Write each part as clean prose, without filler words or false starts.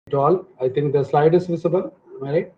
To all. I think the slide is visible. Am I right?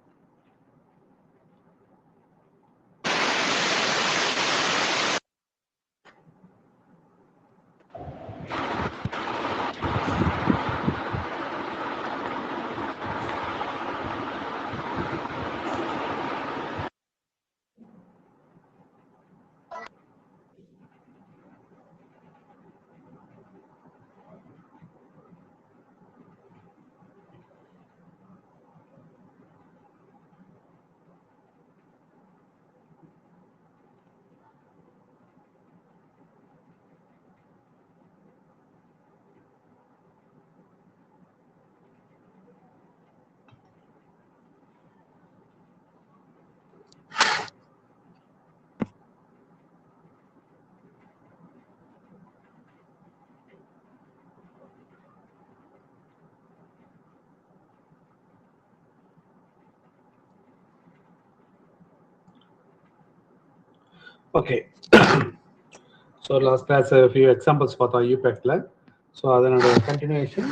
Okay. So last class a few examples பார்த்தோம் UPEC-ல. So அதனோட continuation.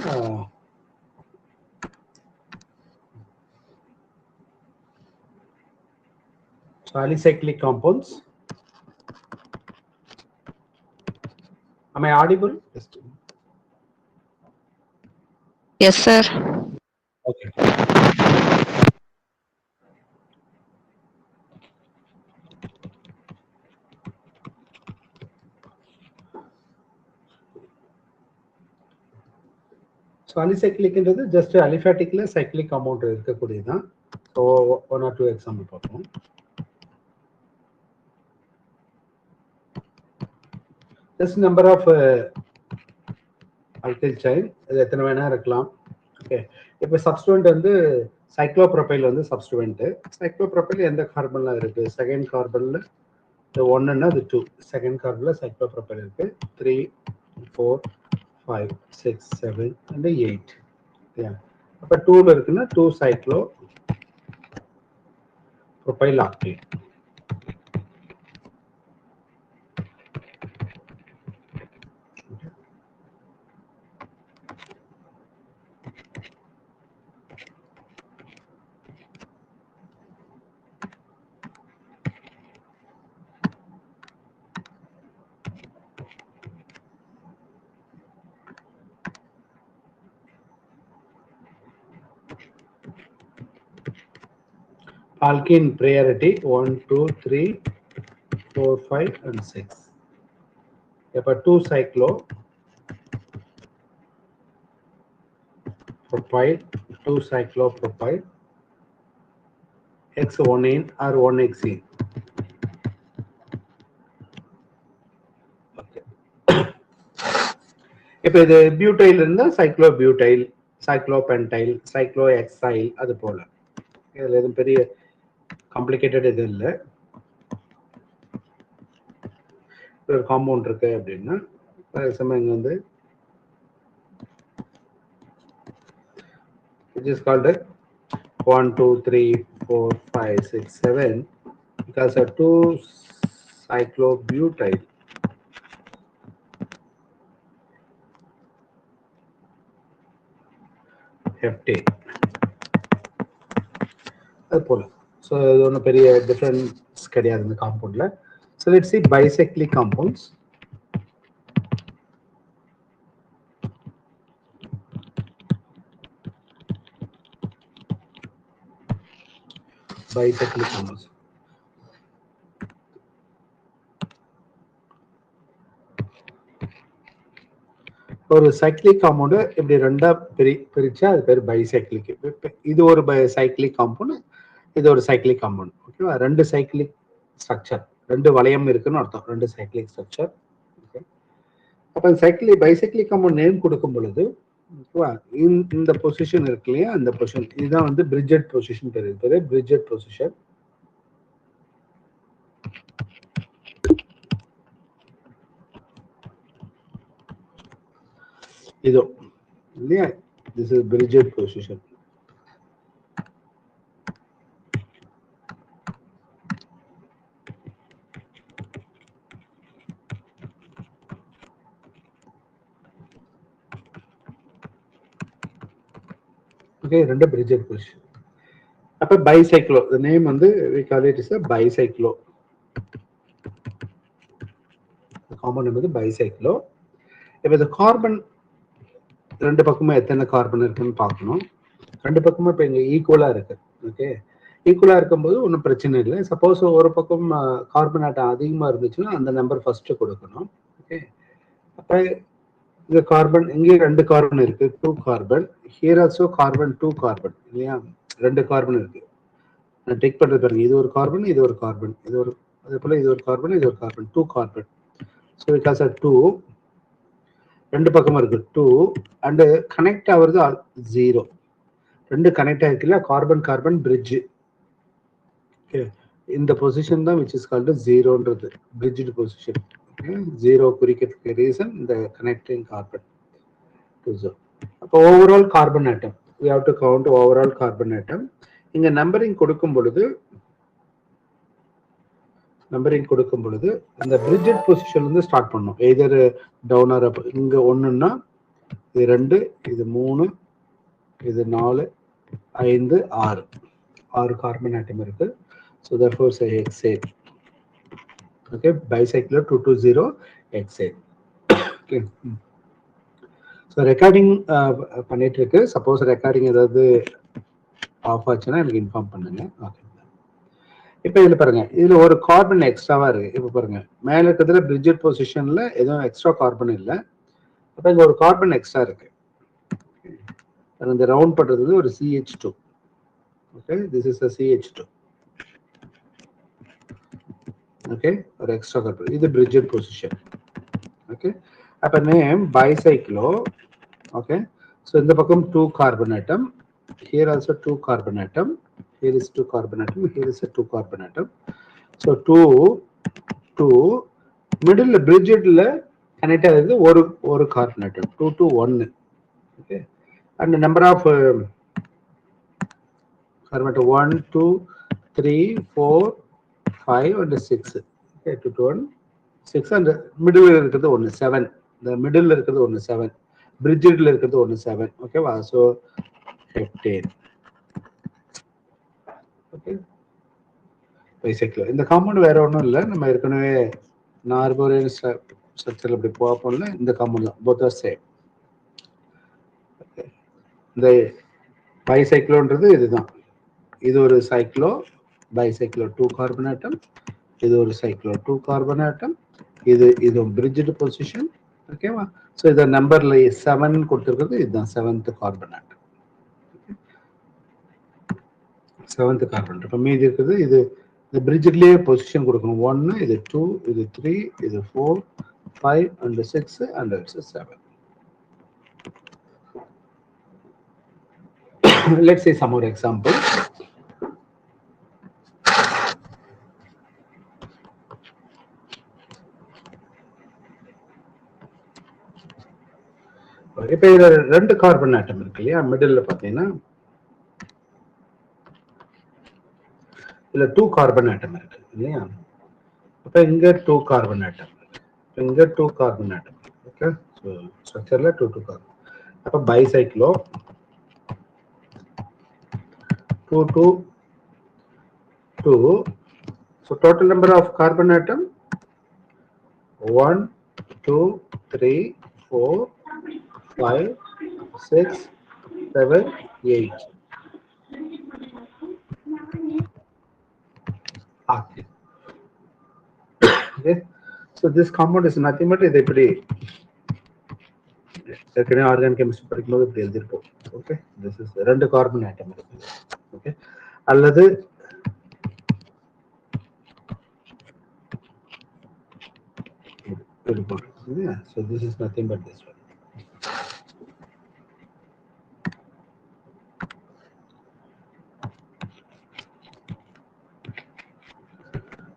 So alicyclic compounds. Am I audible? Yes, sir. Okay. So alicyclicன்றது just aliphaticல cyclic compound இருக்கக்கூடியதான். So one or two example பார்ப்போம். Just number of alkyl chain இது எத்தனை வேணா இருக்கலாம். Okay, இப்போ சப்ஸ்டிட்யூவன்ட் வந்து சைக்ளோப்ரோபைல் வந்து சப்ஸ்டிட்யூவன்ட். சைக்ளோப்ரோபைல் எந்த கார்பன்ல இருக்கு? செகண்ட் கார்பன்ல ஒன்னுன்னா அது 2. செகண்ட் கார்பன்ல சைக்ளோப்ரோபைல் இருக்கு. 3 4 5 6 7 and 8. அப்ப 2ல இருக்குன்னா 2 cyclo profile octane. Alkene priority 1 2 3 4 5 and 6. அப்ப 2 cyclo propyl 2 cyclopropyl X1N or 1XE. Okay. இப்போ இது பியூட்டைல் இருந்தா சைக்ளோபியூட்டைல், சைக்ளோபென்டைல், சைக்ளோஹெக்சைல் அது போல. இதுல எதுவும் பெரிய காம்ப்ளிகேட்டட் இது இல்லை. ஒரு காம்பவுண்ட் இருக்கு அப்படின்னா சமயம் வந்து which is called 1 2 3 4 5 6 7 because of 2 cyclobutyl heftane அது போல. ஸோ இது ஒன்றும் பெரிய டிஃப்ரென்ஸ் கிடையாது இந்த காம்பவுண்ட்ல. So let's see bicyclic compounds. Bicyclic compounds. ஒரு சைக்ளிக் காம்பவுண்ட் இப்படி ரெண்டா பிரிச்சா அது பேர் பைசைக்ளிக். இது ஒரு சைக்ளிக் காம்பவுண்ட், இது ஒரு சைக்ளிக் காம்பவுண்ட். ஓகேவா? ரெண்டு சைக்ளிக் ஸ்ட்ரக்சர், ரெண்டு வளையம் இருக்குன்னு அர்த்தம், ரெண்டு சைக்ளிக் ஸ்ட்ரக்சர். ஓகே, அப்ப சைக்ளிக் பைசைக்ளிக் காம்பவுண்ட் நேம் கொடுக்கும் பொழுது ஓகேவா, இந்த பொசிஷன் இருக்கு இல்லையா, அந்த பொசிஷன் இதுதான் வந்து பிரிட்ஜெட் பொசிஷன் பேர். இது பேர் பிரிட்ஜெட் பொசிஷன். இதோ இல்லையா, this is Bridget position. Okay, ரெண்டு பிரிட்ஜட் பொசிஷன். அப்ப பைசைக்ளோ, the name வந்து we call it is a bicyclo. Compound என்பது பைசைக்ளோ. இப்ப இந்த கார்பன் ரெண்டு பக்கமும் எத்தனை கார்பன் இருக்குன்னு பார்க்கணும். ரெண்டு பக்கமும் இப்ப இங்க ஈக்குவலா இருக்கு. ஓகே, ஈக்குவலா இருக்கும்போது ஒன்றும் பிரச்சனை இல்லை. சப்போஸ் ஒரு பக்கம் கார்பன் ஆட்டம் அதிகமா இருந்துச்சுன்னா அந்த நம்பர் ஃபர்ஸ்ட் கொடுக்கணும். ஓகே, அப்ப இந்த கார்பன் இங்கே ரெண்டு கார்பன் இருக்கு, 2 carbon. Here also carbon 2 carbon இல்லையா, ரெண்டு கார்பன் இருக்கு. நான் டெக் பண்றது பாருங்க, இது ஒரு கார்பன், இது ஒரு கார்பன், இது ஒரு, அதே போல இது ஒரு கார்பன், இது ஒரு கார்பன், 2 கார்பன். ஸோ பிகாஸ் 2 ரெண்டு பக்கமும் இருக்கு 2 அண்ட் கனெக்ட் ஆகுறது 0. ரெண்டு கனெக்ட் ஆகிருக்குல்ல, கார்பன் கார்பன் பிரிட்ஜ். ஓகே, இந்த பொசிஷன் தான் விச் இஸ் கால்டு ஜீரோன்றது, பிரிட்ஜ்டு பொசிஷன். ஜீரோ குறிக்கிறதுக்கு ரீசன் இந்த கனெக்டிங் கார்பன் டு ஜீரோ. அப்போ overall carbon atom we have to count overall carbon atom. இங்க நம்பரிங் கொடுக்கும் பொழுது இந்த பிரிட்ஜட் பொசிஷன்ல இருந்து ஸ்டார்ட் பண்ணும். Either down or up. இங்க ஒண்ணுன்னா இது 2, இது 3, இது 4, 5, 6 கார்பன் ஆட்டம் இருக்கு. So therefore say hexane. Okay, bicyclo 220 hexane. Okay, so recording பண்ணிட்டு இருக்கு. சப்போஸ் ரெக்கார்டிங் ஏதாவது ஆஃப் ஆச்சுன்னா எனக்கு இன்ஃபார்ம் பண்ணுங்க. ஓகே, இப்போ இதில் பாருங்க, இதுல ஒரு கார்பன் எக்ஸ்ட்ராவா இருக்கு. இப்போ பாருங்க, மேல இருக்கிறதுல பிரிட்ஜட் பொசிஷன்ல எதுவும் எக்ஸ்ட்ரா கார்பன் இல்லை. அப்போ இங்க ஒரு கார்பன் எக்ஸ்ட்ரா இருக்கு. இந்த ரவுண்ட் பண்றது ஒரு CH2. Okay, this is a CH2. Okay, ஒரு எக்ஸ்ட்ரா கார்பன், இது பிரிட்ஜட் பொசிஷன். ஓகே, அப்ப நேம் பைசைக்ளோ. ஓகே, ஸோ இந்த பக்கம் 2 carbon atom, here also 2 carbon atom, here is 2 carbon atom, here is a 2 carbon atom. So 2 middle bridged connect ஆகுது ஒரு carbon atom, 2 to 1. Okay, and the number of carbon atom 1 2 3 4 5 and 6. Okay, 2 to 1 6 and middle இருக்கிறது 1 7. the middle இருக்கிறது 1 7, bridged இருக்கிறது 1 7. okay வா, so heptane. Okay, பைசைக்ளோ. இந்த compound வேற ஒன்றும் இல்லை, நம்ம ஏற்கனவே நார்மல் ஸ்ட்ரக்சர் அப்படி போகல, இந்த காம்பவுண்ட் தான், போத் ஆர் சேம். இந்த பைசைக்ளோன்றது இதுதான். இது ஒரு சைக்ளோ பைசைக்ளோ 2 கார்பன் ஆட்டம், இது ஒரு சைக்ளோ 2 கார்பன் ஆட்டம், இது பிரிட்ஜ்டு பொசிஷன். ஓகேவா, ஸோ இதை நம்பர்ல 7 கொடுத்துருக்கிறது, இதுதான் 7th carbon atom. 7th carbon. இப்போ மீதி இருக்குது இது இந்த பிரிட்ஜ்லயே பொசிஷன் கொடுக்கணும். 1, இது 2, இது 3, இது 4, 5 and 6 and it's 7. Let's see some more examples. இப்போ இதுல 2 கார்பன் ஆட்டம் இருக்கு இல்லையா, மிடில் பாத்தீங்கன்னா இதுல 2 கார்பன் ஆட்டம் இருக்கு இல்லையா. அப்ப இங்க 2 கார்பன் ஆட்டம், இங்க 2 கார்பன் ஆட்டம். ஓகே, ஸோ ஸ்ட்ரக்சர்ல 2 கார்பன். அப்ப bicyclo 2 2 2. So total number of carbon atom 1 2 3 4 5 6 7 8. Okay. Okay, so this compound is nothing but இது இப்படி ஏற்கனவே ஆர்கானிக் கெமிஸ்ட்ரி படிக்கும்போது இப்படி எழுதிருப்போம். Okay, this is 2 carbon atom இருக்கு. ஓகே, அல்லது so this is nothing but this one.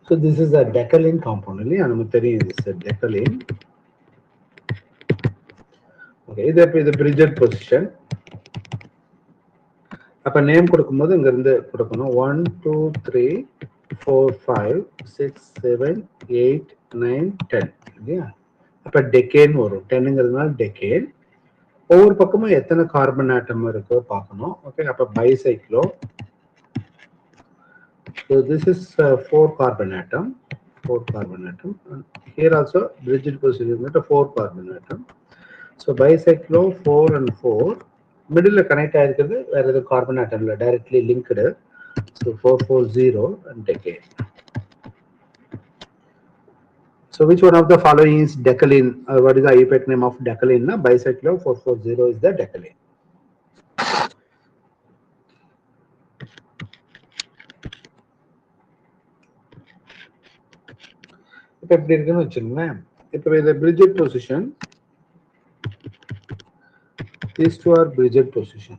So this is a decalene compound இல்லையா, நமக்கு தெரியும் this is a decalene. Okay, இது பிரிட்ஜட் பொசிஷன். அப்ப நேம் கொடுக்கும்போது இங்க இருந்து கொடுக்கணும் 1 2 3 4 5 6 7 8 9 10 இல்லையா. அப்ப டெக்கேன் வரும், 10ங்கிறதுனால டெக்கேன். ஒவ்வொரு பக்கமும் எத்தனை கார்பன் ஆட்டம் இருக்கு பார்க்கணும். ஓகே, அப்ப பைசைக்ளோ. So this is 4 carbon atom. 4 carbon atom. And here also rigid position is 4 carbon atom. So bicyclo 4 and 4 middle connect ஆயிருக்குது, வேற எது carbon atom இல்ல, directly linked. So 440 and decane. So which one of the following is decalene? What is the IUPAC name of decalene? Bicyclo 440 is the decalene. இப்போ எப்படி இருக்குன்னு வச்சுக்கோங்களேன். இப்போ இந்த Bridget position, these two are Bridget position.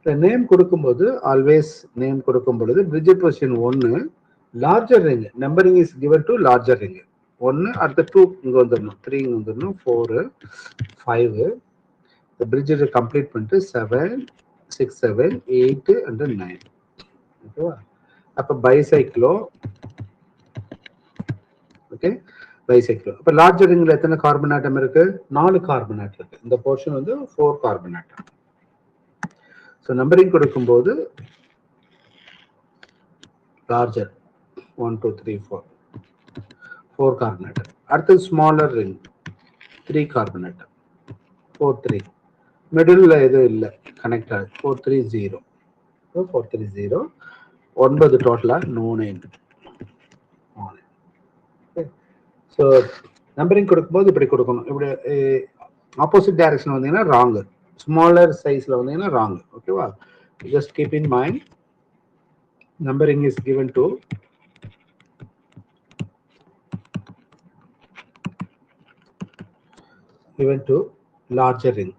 The name கொடுக்கும்போது always name கொடுக்கும் பொழுது Bridget position 1 larger ring, numbering is given to larger ring. 1 அடுத்த 2 இங்க வந்துடணும், 3 இங்க வந்துடணும், 4 5 the Bridget complete பண்ணிட்டு 7 6 7 8 and 9. ஓகேவா? அப்ப பைசைக்ளோ. ஓகே, பைசைக்ளோ. அப்ப லார்ஜர் ரிங்ல எத்தனை கார்பன் ஆட்டம் இருக்கு? 4 கார்பன் ஆட்டம் இருக்கு. இந்த போர்ஷன் வந்து 4 கார்பன் ஆட்டம். சோ நம்பரிங் கொடுக்கும்போது லார்ஜர் 1 2 3 4 4 கார்பன் ஆட்டம். அடுத்து ஸ்மாலர் ரிங் 3 கார்பன் ஆட்டம் 4 3. மிடில்ல எதுவும் இல்லை, கனெக்ட் ஆகுது 430. 430 9 டோட்டலா, நோ 9. ஸோ நம்பரிங் கொடுக்கும்போது இப்படி கொடுக்கணும். இப்படி ஆப்போசிட் டைரக்ஷன் வந்தீங்கன்னா ராங், ஸ்மாலர் சைஸ்ல வந்தீங்கன்னா ராங். ஓகேவா? Just keep in mind numbering is given to larger ring.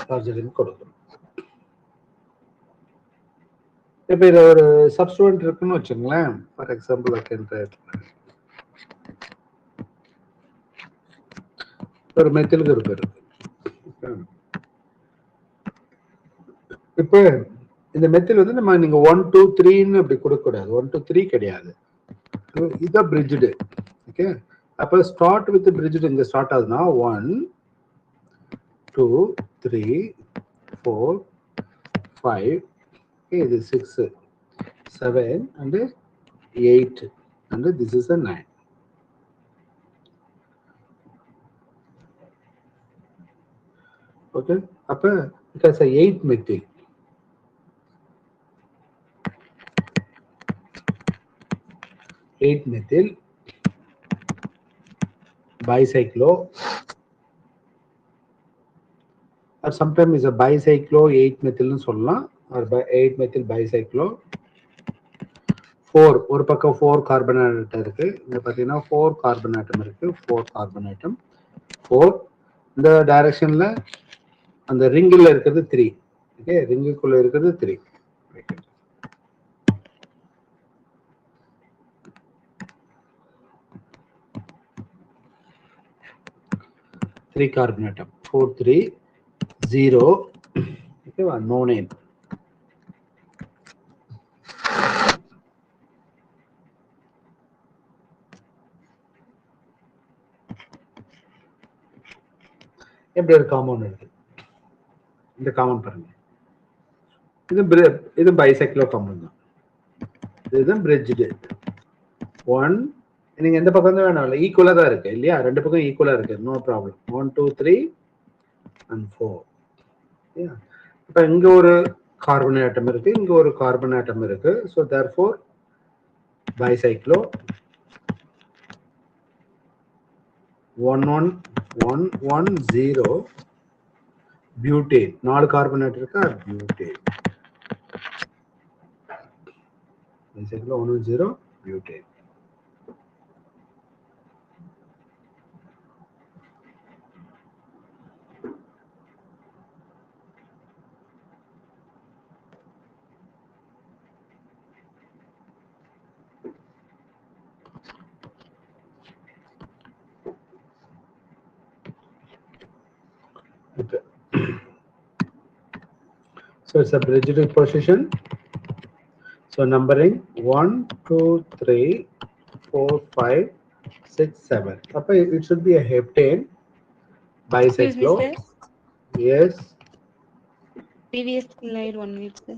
larger ring கொடுக்கணும். இப்போ இதை ஒரு சப்ஸ்டிட்யூயன்ட் இருக்குன்னு வச்சுங்களேன். ஃபார் எக்ஸாம்பிள் ஒரு மெத்தில் குரூப் இருக்கு. இப்போ இந்த மெத்தில் வந்து நம்ம நீங்க 1 2 3ன்னு அப்படி கொடுக்க கூடாது. 1 2 3 கிடையாது, இதான் பிரிட்ஜ்டு. ஓகே, அப்ப ஸ்டார்ட் வித் பிரிட்ஜ்டு இங்க ஸ்டார்ட் ஆகுதுன்னா 1 2 3 4 5, இது 6 7 and 8 and this is a 9. Okay, அப்ப it has a 8 methyl. Bicyclo, or sometimes is a bicyclo 8 methyl னு சொல்லலாம், or 8 methyl bicyclo. 4 ஒரு பக்கம் 4 கார்பன் ஆட்டம் இருக்கு, இங்க பாத்தீங்கன்னா 4 கார்பன் ஆட்டம் இருக்கு, 4 கார்பன் ஆட்டம் 4. இந்த டைரக்ஷன்ல அந்த ரிங்கில் இருக்கிறது 3. ஓகே, ரிங்குக்குள்ள இருக்கிறது 3. 3 கார்பன் ஆட்டம் 4 3 0. ஓகேவா? நோ 9. எப்படி ஒரு காம்பவுண்ட் இருக்கு, இந்த காம்பவுண்ட் பாருங்க, இது பைசைக்ளோ காம்பவுண்ட் தான். இதுதான் பிரிட்ஜ்டு 1. நீங்க எந்த பக்கம் தான் வேணாம், ஈக்குவலா தான் இருக்கு இல்லையா? ரெண்டு பக்கம் ஈக்குவலா இருக்கு, நோ ப்ராப்ளம். 1 2 3 and 4. இப்ப இங்க ஒரு கார்பன் ஆட்டம் இருக்கு, இங்க ஒரு கார்பன் ஆட்டம் இருக்கு. So therefore bicyclo 1 1 1 1 0 butane. 4 carbon atom இருக்கா, butane. Bicyclo 1 1 0 butane. Okay. So it's a bridged position. So numbering 1 2 3 4 5 6 7 அப்ப it should be a heptane Excuse me, bicyclo. sir. Yes. Previous slide 1 minute, sir.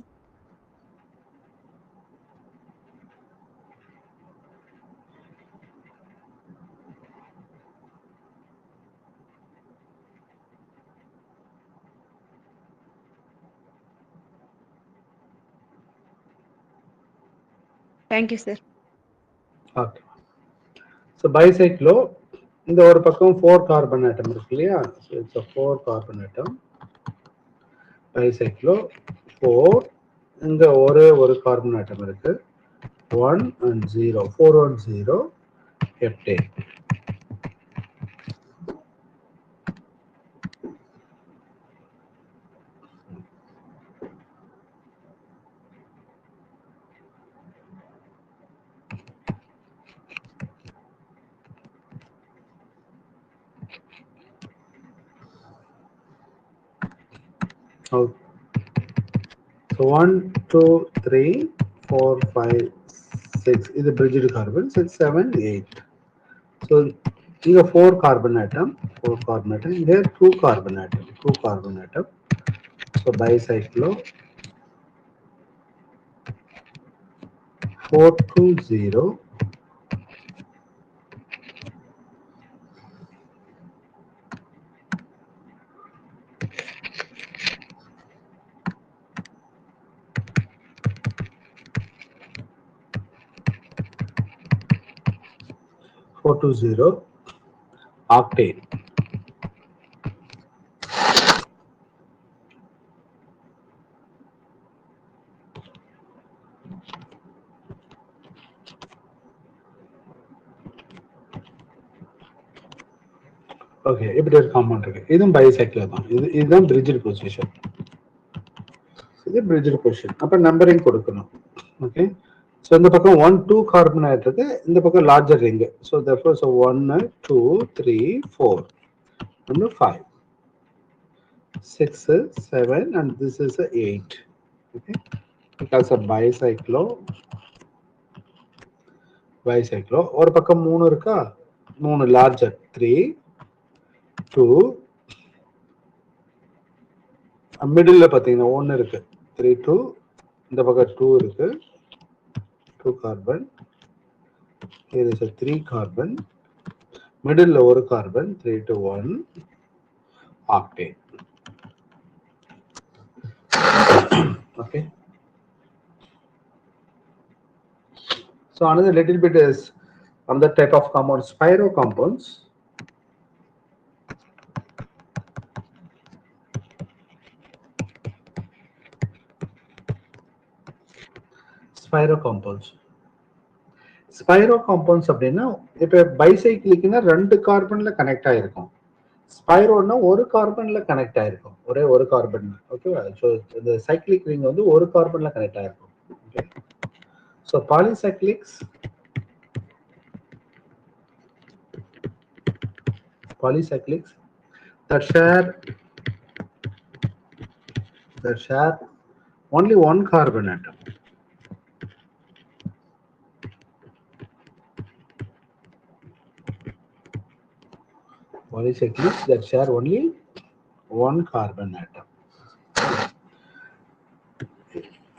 Thank you, sir. Okay. So bicyclo இந்த ஒரு பக்கம் 4 carbon atom இருக்கு இல்லையா? So it's a 4 carbon atom. Bicyclo 4 இங்க ஒரு carbon atom இருக்கு. 1 and 0 4 and 0 heptane. Okay. So 1 2 3 4 5 6 இது bridged carbon 6 7 8. So here 4 carbon atom, here 2 carbon atom. So bicyclo 420 octane. Okay, இப்படி ஒரு காம்பவுண்ட் இருக்கு. இதுவும் பைசைக்கிள் தான். இதுதான் bridged position. இது bridged position. அப்ப நம்பரிங் கொடுக்கணும். ஓகே. So இந்த பக்கம் 1 2 கார்பன் ஆயிட்டு இந்த பக்கம் larger ring. So therefore so 1 2 3 4 and 5 6 7 and this is 8. Okay. Because of bicyclo ஒரு பக்கம் 3 இருக்கா? 3 லார்ஜர் 3 2 மிடில்ல பாத்தீங்கன்னா 1 இருக்கு 3 2 இந்த பக்கம் 2 இருக்கு 2 carbon here is a 3 carbon மிடில்ல ஒரு carbon 3 to 1 octane. Okay, so another little bit is another type of compound, spiro compounds. Spiro compounds அப்படின்னா இப்ப பைசைக்கிளிக்னா 2 கார்பன்ல கனெக்ட் ஆயிருக்கும். ஸ்பைரோன்னா ஒரு கார்பன்ல கனெக்ட் ஆயிருக்கும். ஒரே ஒரு கார்பன். ஓகேவா? ஸோ இந்த சைக்ளிக் ரிங் வந்து ஒரு கார்பன்ல கனெக்ட் ஆயிருக்கும். Okay. So polycyclics that share only one carbon atom. Polycyclics that share only one carbon atom.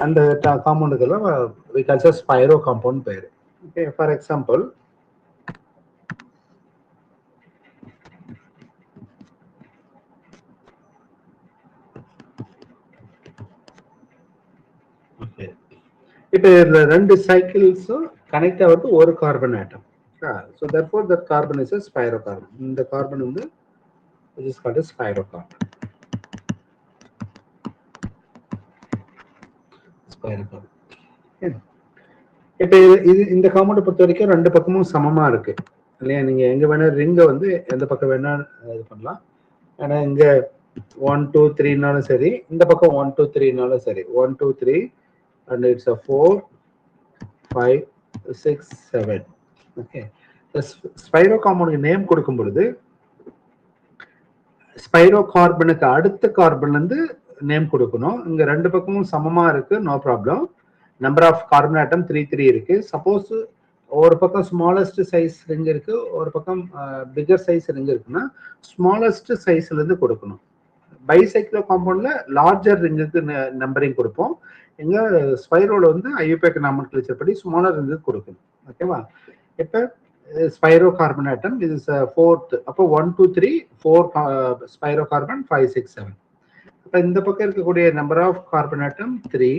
And the compound we can say spiro compound pair. Okay, for example, okay, இப்போ இந்த ரெண்டு சைக்கிள்ஸும் connect ஆகிறது ஒரு carbon atom. So therefore that carbon is a spirocarbon. இந்த carbon வந்து which is called as spirocarbon. இப்போ இது இந்த காம்பவுண்ட் பொறுத்த வரைக்கும் ரெண்டு பக்கமும் சமமா இருக்கு இல்லையா? நீங்க எங்க வேணா ரிங்க வந்து எந்த பக்கம் வேணா இது பண்ணலாம். ஆனா இங்க 1 2 3னாலும் சரி, இந்த பக்கம் 1 2 3னாலும் சரி, 1 2 3 and it's a 4 5 6 7. Okay. Spiro காம்பவுண்டுக்கு name கொடுக்கும் பொழுது ஸ்பைரோ கார்பனுக்கு அடுத்த கார்பன்ல இருந்து நேம் கொடுக்கணும். இங்க ரெண்டு பக்கமும் சமமா இருக்கு, no problem. Number of carbon atom 3 3 இருக்கு. சப்போஸ் ஒரு பக்கம் ஸ்மாலஸ்ட் சைஸ் ரிங் இருக்கு, ஒரு பக்கம் பிகர் சைஸ் ரிங் இருக்குன்னா ஸ்மாலஸ்ட் சைஸ்ல இருந்து கொடுக்கணும். பைசைக்கிளோ காம்பவுண்ட்ல லார்ஜர் ரிங்குக்கு நம்பரிங் கொடுப்போம். எங்க ஸ்பைரோல வந்து ஐயூபேக் நாமென்க்ளேச்சர் படி ஸ்மாலர் ரிங்குக்கு கொடுக்கணும். ஓகேவா? இப்ப ஸ்பைரோ கார்பன் ஆட்டம் இது ஃபோர்த். அப்போ 1 2 3 4 ஸ்பைரோ கார்பன் 5 6 7. அப்ப இந்த பக்கம் இருக்கக்கூடிய நம்பர் ஆஃப் கார்பன் ஆட்டம் 3,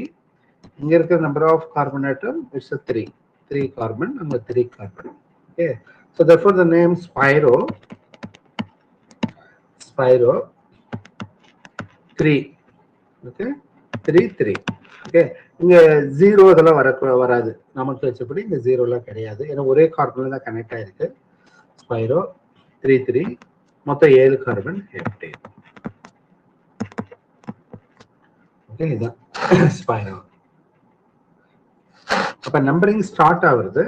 இங்க இருக்கிற number of carbon atom it's 3 carbon and 3 carbon. Okay, so therefore the name Spiro 3. Okay, 3 3. Okay, இங்க 0 இதெல்லாம் வராது. நமக்கு வச்சபடி இங்க 0 எல்லாம் கிடையாது. ஏன்னா ஒரே கார்பன்ல தான் கனெக்ட் ஆயிருக்கு. ஸ்பைரோ 3 3 மொத்தம் 7 கார்பன் ஹெப்டேன். ஓகே, இதான் ஸ்பைரோ. அப்ப நம்பரிங் ஸ்டார்ட் ஆகுறது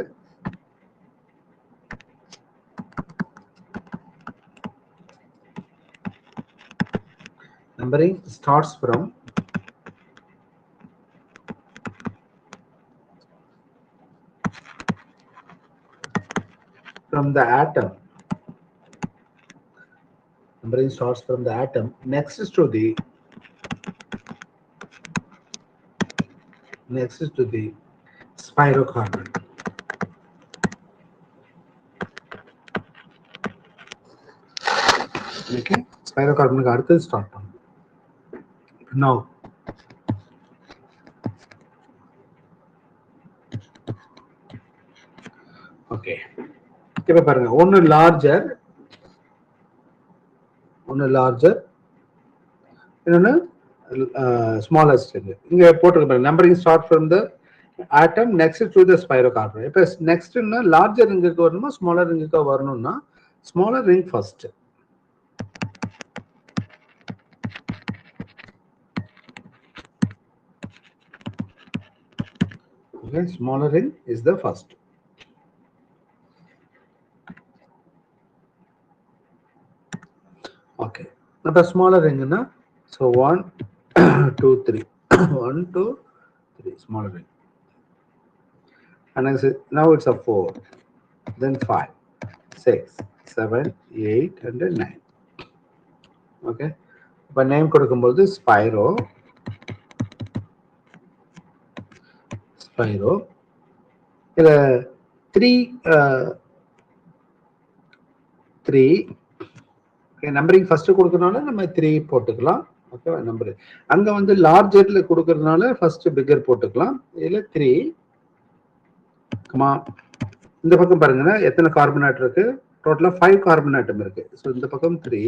numbering starts from the atom. Numbering starts from the atom next to the spirocarbon. Okay, spirocarbon க்கு அடுத்து ஸ்டார்ட் பண்ணும். Now ஓகே, இப்ப பாருங்க, ஒன்னு லார்ஜர் இன்னொன்னு ஸ்மாலஸ்ட். இங்க போட்டுருக்கு பாருங்க, numbering start from the atom next to the spirocarbon. இப்ப நெக்ஸ்ட்னா லார்ஜர் ரிங்குக்கு வரணுமா ஸ்மாலர் ரிங்குக்கு வரணும்னா smaller ring first. Okay, smaller ring is the first. Okay, now the smaller ring na, so 1 2 3 1 2 3 smaller ring, and now it's a 4, then 5 6 7 8 and 9. Okay, இப்ப name கொடுக்கும்போது Spiro இதுல 3 numbering first கொடுக்கறதுனால நம்ம 3 போட்டுக்கலாம். ஓகேவா? Number அங்க வந்து லார்ஜர்ல கொடுக்கறதுனால ஃபர்ஸ்ட் பிகர் போட்டுக்கலாம். இதுல 3 இந்த பக்கம் பாருங்கன்னா எத்தனை கார்பன் ஆட்டம் இருக்கு, டோட்டலா 5 கார்பன் ஆட்டம் இருக்கு. ஸோ இந்த பக்கம் 3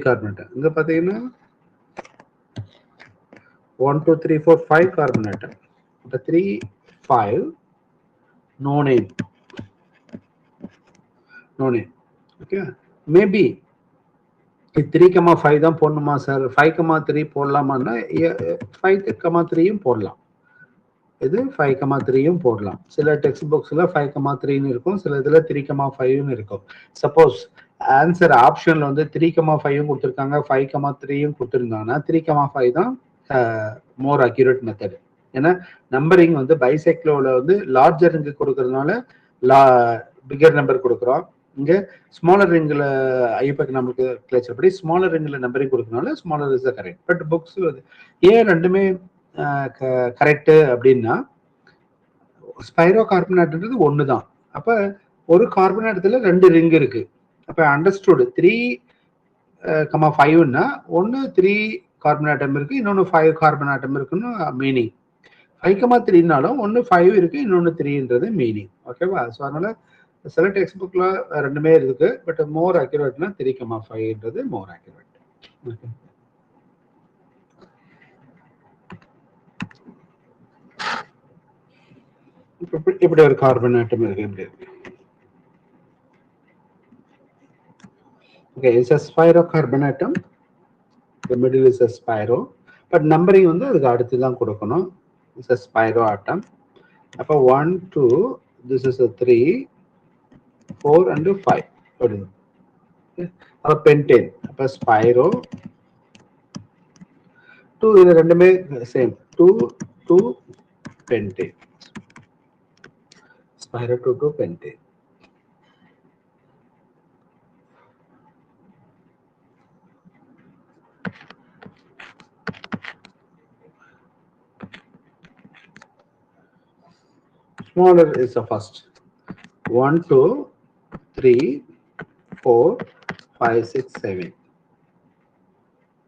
கார்பன் ஆட்டம், இங்க பாத்தீங்கன்னா 1 2 3 4 5 கார்பன் ஆட்டம். அப்ப 3 5 no name. Okay, maybe 3,5 தான் போடணுமா சார், 5,3 போடலாமான்னா 5,3யும் போடலாம். இது 5,3யும் போடலாம். சில டெக்ஸ்ட் புக்ஸ்ல 5,3ன்னு இருக்கும், சில இதுல 3,5ன்னு இருக்கும். சப்போஸ் ஆன்சர் ஆப்ஷன்ல வந்து 3,5யும் கொடுத்துருக்காங்க 5,3யும் கொடுத்துருந்தாங்கன்னா 3,5 தான் மோர் அக்யூரேட் மெத்தட். ஏன்னா நம்பரிங் வந்து பைசைக்ளோல வந்து லார்ஜர் ரிங்கு கொடுக்கறதுனால பிகர் நம்பர் கொடுக்குறோம். இங்க ஸ்மாலர் ரிங்ல ஐயூபேக் நாமென்க்ளேச்சர் படி ஸ்மாலர் ரிங்ல நம்பரிங் கொடுக்கறதுனால smaller is correct. But books ஏன் ரெண்டுமே கரெக்ட் அப்படின்னா ஸ்பைரோ கார்பன் ஆட்டம்ன்றது ஒண்ணுதான். அப்ப ஒரு கார்பன் ஆட்டத்துல 2 ரிங் இருக்கு. அப்ப அண்டர்ஸ்டுட் 3,5ன்னா ஒன்னு 3 கார்பன் ஆட்டம் இருக்கு, இன்னொன்னு 5 கார்பன் ஆட்டம் இருக்குன்னு மீனிங். 5,3னாலும் ஒன்னு 5 இருக்கு, இன்னொன்னு 3ன்றது மீனிங். ஓகேவா? ஸோ அதனால சில டெக்ஸ்ட் புக்ல ரெண்டுமே இருக்கு, பட் மோர் அக்யூரேட்னா 3,5ன்றது மோர் அக்யூரேட். இப்படி ஒரு கார்பன் ஆட்டம் இருக்கு, இப்படி இருக்கு. Okay, it's a spirocarbon atom. The middle is a spiro, but numbering வந்து அதுக்கு அடுத்து தான் கொடுக்கணும். It's a spiro atom. அப்ப 1 2 this is a 3 4 and 5. Okay, அப்ப pentane. அப்ப spiro 2 இது ரெண்டுமே same, 2 2 pentane. Spiro 2 pentane. Smaller is the first. 1, 2, 3, 4, 5, 6, 7.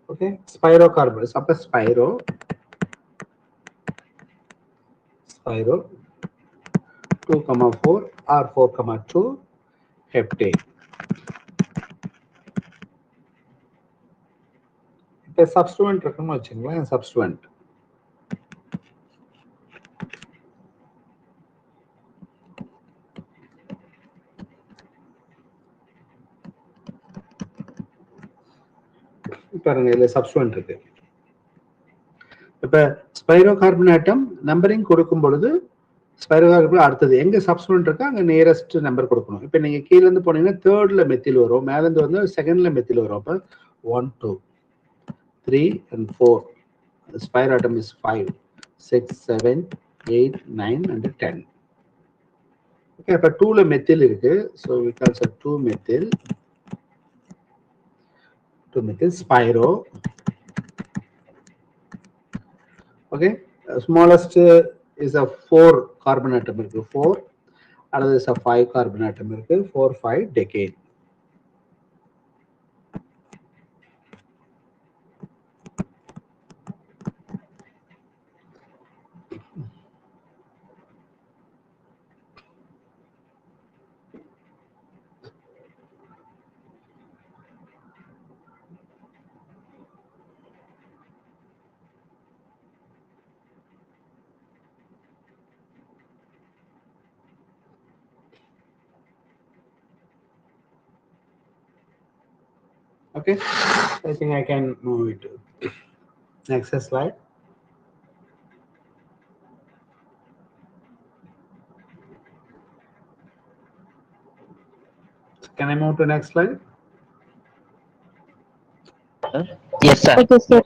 Okay, spirocarbon. Suppose spiro 2, 4 or 4, 2 heptane. இப்போ சப்ஸ்டுவன்ட் இருக்குன்னு வச்சுங்களேன். சப்ஸ்டுவன்ட் பாருங்க, இதுல சப்ஸ்டுவன்ட் இருக்கு. இப்ப ஸ்பைரோ கார்பன் ஆட்டம் நம்பரிங் கொடுக்கும் பொழுது ஸ்பைரோ கார்பன் அடுத்தது எங்க சப்ஸ்டுவன்ட் இருக்கோ அங்க நியரஸ்ட் நம்பர் கொடுக்கணும். இப்ப நீங்க கீழ இருந்து போனீங்கன்னா தேர்ட்ல மெத்தில் வரும், மேல இருந்து வந்து செகண்ட்ல மெத்தில் வரும். அப்ப 1, 2, 3 and 4. The spiro atom is 5, 6, 7, 8, 9 and 10. Okay, அப்ப 2ல மெத்தில் இருக்கு. So we can say 2 methyl spiro. Okay, smallest is a 4 carbon atom இருக்கு, 4. Another is a 5 carbon atom இருக்கு, 4, 5 decade. Okay, I think I can move it to next slide. Can I move to next slide? Yes, sir. Okay, sir.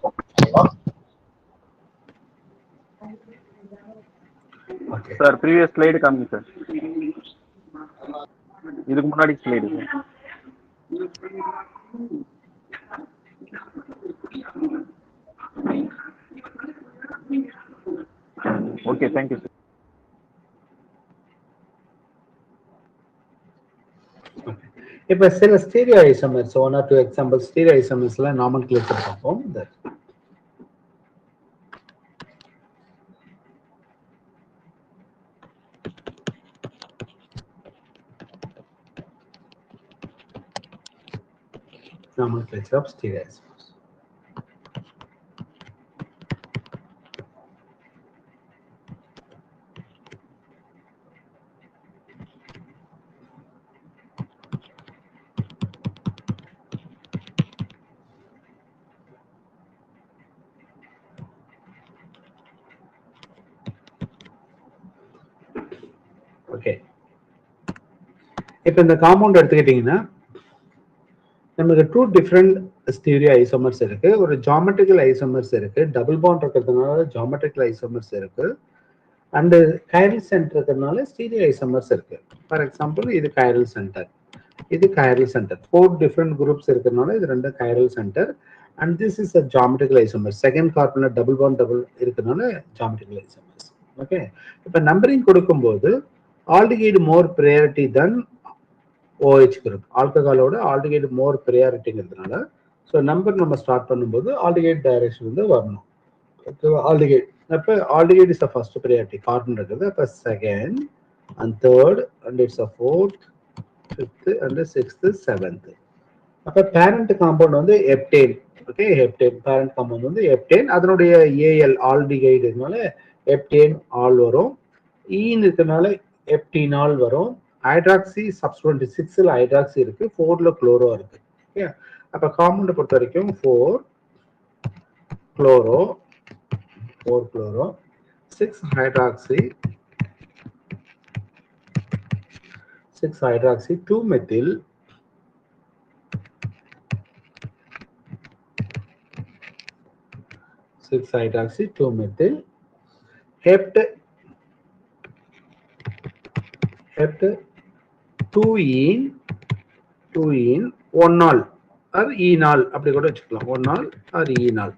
Okay. Sir previous slide காமிங்க sir. இதுக்கு முன்னாடி slide sir. Okay, thank you sir. இப்ப சில stereo isomers 1 or 2 example stereo ஐசோமர்ஸ்ல nomenclature பார்ப்போம். Nomenclature of stereoisomers. Okay. இப்ப இந்த compound எடுத்துக்கிட்டீங்கன்னா நமக்கு 2 டிஃப்ரெண்ட் ஸ்டீரியோ ஐசோமர்ஸ் இருக்கு. ஒரு ஜியோமெட்ரிக்கல் ஐசோமர்ஸ் இருக்கு, டபுள் பாண்ட் இருக்கிறதுனால ஜியோமெட்ரிக்கல் ஐசோமர்ஸ் இருக்கு, அண்ட் கைரல் சென்டர் இருக்கிறதுனால ஸ்டீரியோ ஐசோமர்ஸ் இருக்கு. ஃபார் எக்ஸாம்பிள் இது கைரல் சென்டர், இது கைரல் சென்டர். 4 டிஃப்ரெண்ட் குரூப்ஸ் இருக்கிறதுனால இது 2 chiral centre. And this is a geometrical isomer. Second கார்பன்ல டபுள் பாண்ட் இருக்கிறதுனால ஜியோமெட்ரிக்கல் ஐசோமர்ஸ். ஓகே, இப்ப நம்பரிங் கொடுக்கும்போது aldehyde more priority then OH group. ஆல்கஹாலோட ஆல்டிகைடு மோர் ப்ரையாரிட்டிங்கிறதுனால ஸோ நம்பர் நம்ம ஸ்டார்ட் பண்ணும்போது ஆல்டிகைட் டைரக்ஷன் வந்து வரணும். ஓகேவா? ஆல்டிகைட் அப்போ aldehyde is the first priority, carbon இருக்குது. அப்போ second and third and it's a fourth, fifth and sixth, seventh. அப்போ பேரண்ட் காம்பவுண்ட் வந்து எப்டேன். ஓகே, ஹெப்டேன் பேரண்ட் காம்பவுண்ட் வந்து எப்டேன். அதனுடைய ஏஎல் ஆல்டிகைடுனால எப்டேன் ஆல் வரும். ஈன்னு இருக்கிறதுனால எப்டீனால் வரும். ஹைட்ராக்சி சப்ஸ்டிட்யூயன்ட் 6ல ஹைட்ராக்சி இருக்கு, 4ல குளோரோ இருக்கு. ஓகே, அப்ப காம்பவுண்ட் பொறுத்த வரைக்கும் 4 chloro 6 hydroxy 2 methyl 6 hydroxy 2 methyl hept at 2 in 1 நாள் or e நாள் அப்படி கூட வச்சுக்கலாம். 1 நாள் or e நாள்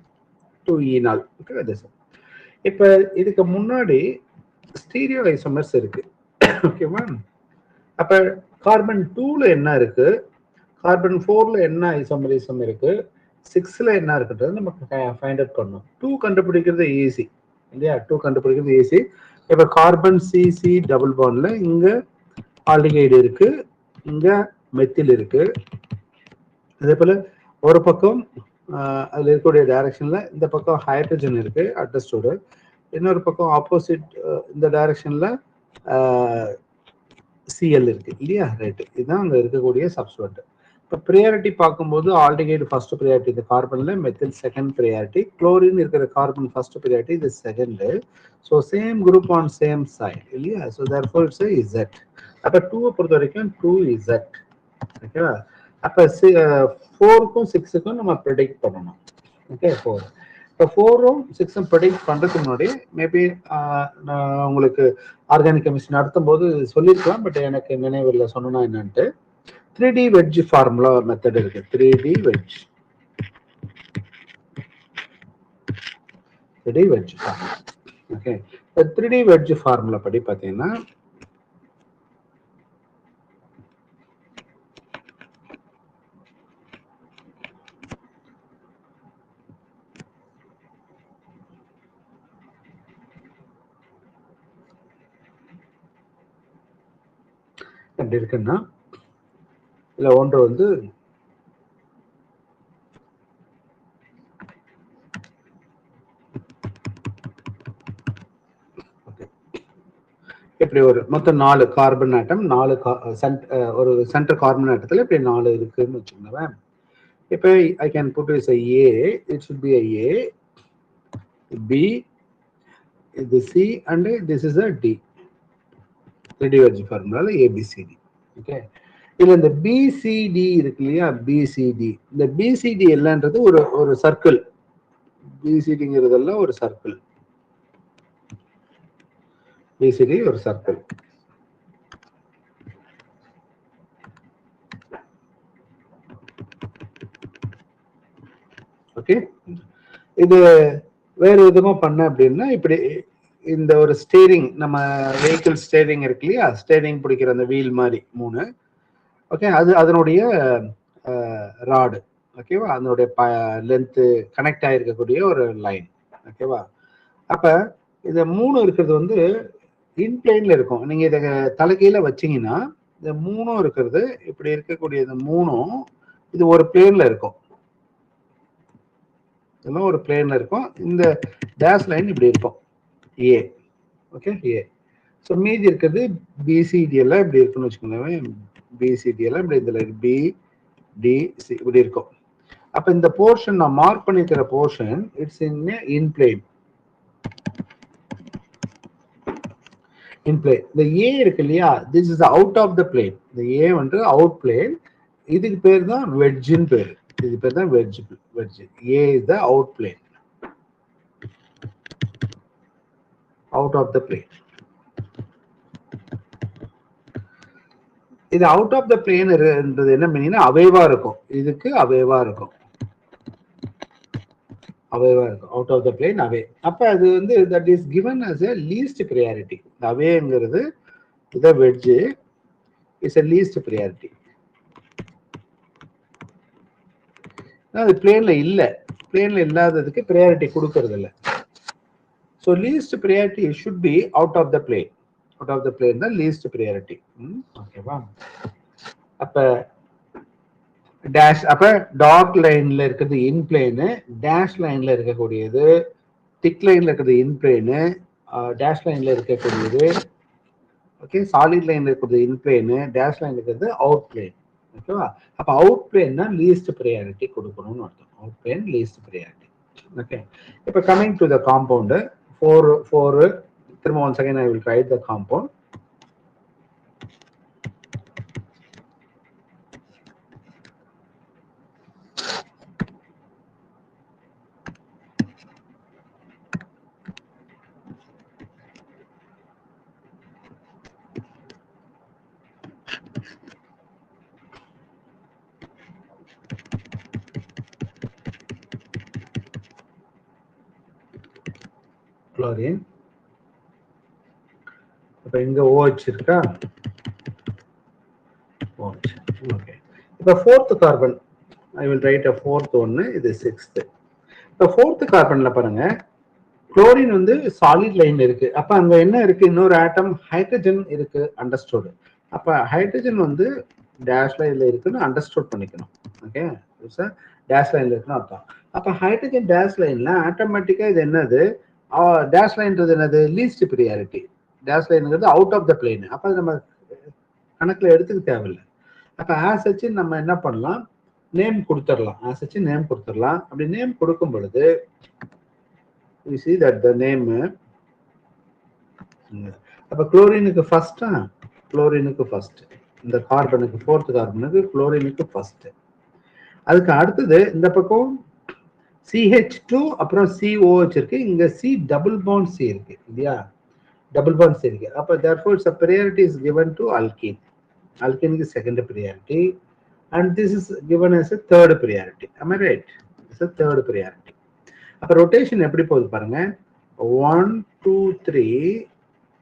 2 e நாள். Okay this. இப்ப இதுக்கு முன்னாடி ஸ்டீரியோ ஐசோமர்ஸ் இருக்கு. ஓகேவா? அப்ப கார்பன் 2ல என்ன இருக்கு, கார்பன் 4ல என்ன ஐசோமரிசம் இருக்கு, 6ல என்ன இருக்குன்றது நமக்கு ஃபைண்ட் அவுட் பண்ணணும். 2 கண்டுபிடிக்கிறது ஈஸி இல்லையா? 2 கண்டுபிடிக்கிறது ஈஸி. இப்ப கார்பன் சிசி டபுள் பாண்ட்ல இங்க ஆல்டிகைடு இருக்கு, இங்க மெத்தில் இருக்கு. அதே போல ஒரு பக்கம் அதுல இருக்கக்கூடிய டைரக்ஷன்ல இந்த பக்கம் ஹைட்ரஜன் இருக்கு அட்டஸ்டோடு, இன்னொரு பக்கம் ஆப்போசிட் இந்த டைரக்ஷன்ல சிஎல் இருக்கு இல்லையா? ரைட், இதுதான் அங்க இருக்கக்கூடிய சப்ஸ்டிட்யூட். இப்போ ப்ரியாரிட்டி பார்க்கும்போது ஆல்டிகைடு ஃபர்ஸ்ட் ப்ரியாரிட்டி இந்த கார்பன்ல, மெத்தில் செகண்ட் ப்ரியாரிட்டி, குளோரின் இருக்கிற கார்பன் ஃபர்ஸ்ட் ப்ரியாரிட்டி, இது second. So same group on same side இல்லையா? So therefore it's Z. அப்போ 2 பொறுத்த வரைக்கும் 2Z. ஓகேவா? அப்போ 4க்கும் 6க்கும் நம்ம ப்ரெடிக்ட் பண்ணணும். ஓகே 4. இப்போ 4ம் 6ம் ப்ரெடிக்ட் பண்றதுக்கு முன்னாடி மேபி நான் உங்களுக்கு ஆர்கானிக் கெமிஸ்ட்ரி நடத்தும் போது சொல்லியிருக்கலாம், பட் எனக்கு நினைவில் சொன்னா என்னன்ட்டு 3D வெட்ஜ் ஃபார்முலா மெத்தட் இருக்கு. 3D wedge 3D wedge formula. Okay, 3D wedge formula படி பார்த்தீங்கன்னா எப்படி இருக்குன்னா, இல்ல ஒன்று வந்து இப்படி ஒரு மொத்தம் 4 கார்பன் ஆட்டம், 4 ஒரு சென்டர் கார்பன் ஆட்டத்துல இப்படி 4 இருக்குன்னு வச்சுக்கோங்களேன். இப்போ I can put is a A, it should be a A, B, இது C and this is a D. 3D wedge ஃபார்முலால ABCD. ஓகே, இதுல இந்த BCD இருக்கு இல்லையா? BCD, இந்த BCD எல்லாம்ன்றது ஒரு சர்க்கிள். BCDங்கிறதெல்லாம் ஒரு சர்க்கிள். BCD ஒரு சர்க்கிள். ஓகே, இது வேற விதமா பண்ண அப்படின்னா இப்படி இந்த ஒரு ஸ்டேரிங், நம்ம வெஹிக்கிள் ஸ்டேரிங் இருக்கு இல்லையா? ஸ்டேரிங் பிடிக்கிற அந்த வீல் மாதிரி 3. ஓகே, அது அதனுடைய ராடு. ஓகேவா? அதனுடைய லென்த் கனெக்ட் ஆகிருக்கக்கூடிய ஒரு லைன். ஓகேவா? அப்ப இந்த 3 இருக்கிறது வந்து இன்பிளைன்ல இருக்கும். நீங்க இதை தலைகீழ வச்சீங்கன்னா இந்த 3 இருக்கிறது இப்படி இருக்கக்கூடிய இந்த 3 இது ஒரு பிளேன்ல இருக்கும். இதெல்லாம் ஒரு பிளேன்ல இருக்கும். இந்த டேஷ் லைன் இப்படி இருக்கும் ஏ. ஓகே, ஏ. ஸோ மீதி இருக்கிறது பிசிடி எல்லாம் இப்படி இருக்குன்னு வச்சுக்கோங்களேன். பிசிடி எல்லாம் இப்படி இந்த லைன் பி டி சி இப்படி இருக்கும். அப்ப இந்த போர்ஷன் நான் மார்க் பண்ணிக்கிற portion it's in plane. In plane. இந்த ஏ இருக்கு இல்லையா? This is out of the plane. இந்த ஏ வந்து அவுட் பிளேன். இதுக்கு பேர் தான் வெட்ஜ்னு பேரு. இது பேர் தான் wedge. Wedge A is the out plane, out of the plane. இது அவுட் ஆஃப் த பிளேன் என்றது என்ன மீனிங்னா அவேவா இருக்கும். இதுக்கு அவேவா இருக்கும். அவேவா இருக்கும். அவுட் ஆஃப் த பிளேன் அவே. அப்ப அது வந்து that is given as a least priority. அவேங்கிறது இத wedge is a least priority. அது பிளேன்ல இல்ல. பிளேன்ல இல்லாததுக்கு priority கொடுக்கிறது இல்ல. So least priority should be out of the plane. Out of the plane தான் least priority. ஓகேவா? அப்ப டேஷ், அப்ப டாட் லைன்ல இருக்கிறது இன் பிளேனு, டேஷ் லைன்ல இருக்கக்கூடியது, திக் லைன்ல இருக்கிறது இன் பிளேனு, டேஷ் லைன்ல இருக்கக்கூடியது, ஓகே, சாலிட் லைன்ல இருக்கிறது இன் பிளேனு, டேஷ் லைன்ல இருக்கிறது அவுட் பிளேன். ஓகேவா? அப்ப அவுட் பிளேன் தான் லீஸ்ட் ப்ரையாரிட்டி கொடுக்கணும்னு அர்த்தம். Out plane least priority. Okay, இப்ப கமிங் டு த காம்பவுண்ட் 4 திரும்ப once again I will write the compound. chlorine. அப்ப இங்க OH இருக்கா? OH. Okay. இப்ப fourth carbon. I will write a fourth one. இது sixth. இப்ப fourth carbonல பாருங்க, குளோரின் வந்து சாலிட் லைன்ல இருக்கு. அப்ப அங்க என்ன இருக்கு? இன்னொரு ஆட்டம் ஹைட்ரஜன் இருக்கு, அண்டர்ஸ்டூட். அப்ப ஹைட்ரஜன் வந்து டேஷ் லைன்ல இருக்குன்னு அண்டர்ஸ்டூட் பண்ணிக்கணும். ஓகே, டேஷ் லைன்ல இருக்குன்னு அர்த்தம். அப்ப ஹைட்ரஜன் டேஷ் லைன்ல ஆட்டோமேட்டிக்கா இது என்னது? டேஷ் லைன்றது என்னது? Least priority. டேஷ் லைன்ங்கிறது அவுட் ஆஃப் த பிளேன். அப்ப அது நம்ம கணக்குல எடுத்துக்க தேவையில்லை. அப்ப ஆஸ் வச்சு நம்ம என்ன பண்ணலாம்? நேம் கொடுத்துடலாம். ஆஸ் வச்சு நேம் கொடுத்துடலாம். அப்படி நேம் கொடுக்கும் பொழுது we see that the name அப்ப குளோரினுக்கு ஃபர்ஸ்டா, குளோரினுக்கு ஃபர்ஸ்ட், இந்த கார்பனுக்கு ஃபோர்த் கார்பனுக்கு குளோரினுக்கு ஃபர்ஸ்ட். அதுக்கு அடுத்தது இந்த பக்கம் CH2 அப்புறம் COH இருக்கு, இங்க C டபுள் பாண்ட் C இருக்கு இல்லையா? டபுள் பாண்ட் C இருக்கு. அப்ப therefore its priority is given to alkene. Alkene is second priority and this is given as a third priority. Am I right? It's a third priority. அப்ப rotation எப்படி போகுது பாருங்க. 1 2 3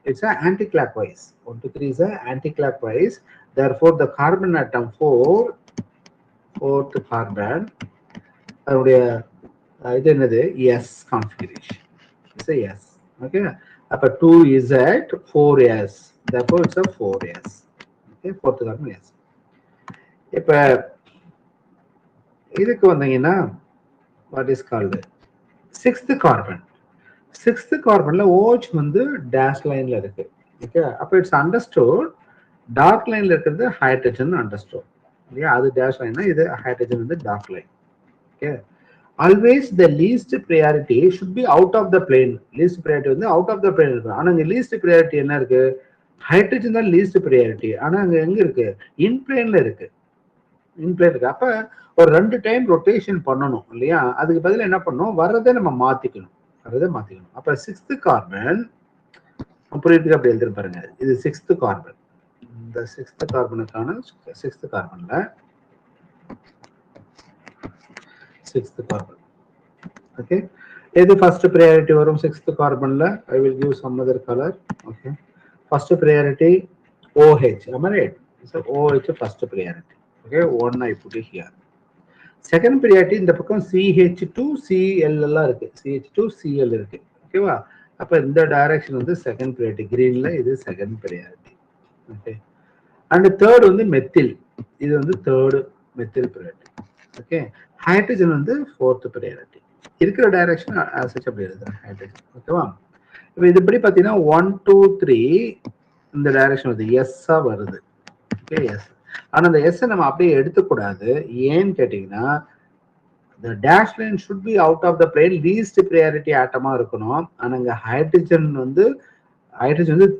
it's a anti-clockwise. 1 2 3 is a anti-clockwise. Therefore the carbon atom 4th carbon அதனுடைய இது என்னது? S configuration. It's a S. Okay. அப்ப 2 is at 4S. Therefore it's a 4S. Okay, fourth carbon S. இப்ப இதுக்கு வந்தீங்கன்னா what is called sixth carbon. Sixth carbonல OH வந்து dash lineல இருக்கு. Okay, அப்ப இட்ஸ் அண்டர்ஸ்டூட் டார்க் லைன்ல இருக்கிறது ஹைட்ரஜன் அண்டர்ஸ்டூட். இல்லையா? அது டேஷ் லைன்னா இது ஹைட்ரஜன் வந்து dark line. Okay, always the least priority should be out of the plane. Least priority வந்து அவுட் ஆஃப் த பிளேன் இருக்கு. ஆனா இங்க லீஸ்ட் ப்ரியாரிட்டி என்ன இருக்கு? ஹைட்ரஜன் தான் லீஸ்ட் ப்ரியாரிட்டி. ஆனா அங்க எங்க இருக்கு? இன் பிளேன்ல இருக்கு. இன் பிளேன் இருக்கு. அப்ப ஒரு 2 டைம் ரொட்டேஷன் பண்ணணும் இல்லையா? அதுக்கு பதில் என்ன பண்ணணும்? வர்றதை நம்ம மாத்திக்கணும். வர்றதை மாத்திக்கணும். அப்ப சிக்ஸ்த் கார்பன் புரியுதுக்கு அப்படி எழுதி பாருங்க. இது சிக்ஸ்த் கார்பன். இந்த சிக்ஸ்த் கார்பனுக்கான சிக்ஸ்த் கார்பன்ல சிக்ஸ்த் கார்பன். ஓகே, எது ஃபர்ஸ்ட் ப்ரையாரிட்டி வரும் சிக்ஸ்த் கார்பன்ல? I will give some other colour. Okay, first priority OH. am I right? So OH first priority. Okay, one I put it here. Second priority இந்த பக்கம் CH2 Cl எல்லாம் இருக்கு. CH2 Cl இருக்கு. ஓகேவா? அப்ப இந்த டைரக்ஷன் வந்து செகண்ட் ப்ரையாரிட்டி. கிரீன்ல இது second priority. Okay, and third வந்து மெத்தில். இது வந்து third methyl priority. Okay, hydrogen வந்து ஃபோர்த் ப்ரையாரிட்டி. இருக்கிற டைரக்ஷன் ஆஸ் அப்படி எழுதுறேன் ஹைட்ரஜன். ஓகேவா? இப்போ இதுபடி பார்த்தீங்கன்னா 1 2 3 இந்த டைரக்ஷன் வருது, எஸ்ஸா வருது. Okay, S. ஆனா அந்த எஸ் நம்ம அப்படியே எடுத்துக்கூடாது. ஏன்னு கேட்டீங்கன்னா the dash line should be out of the plane, least priority ஆட்டமா இருக்கணும். ஆனா இங்க ஹைட்ரஜன் வந்து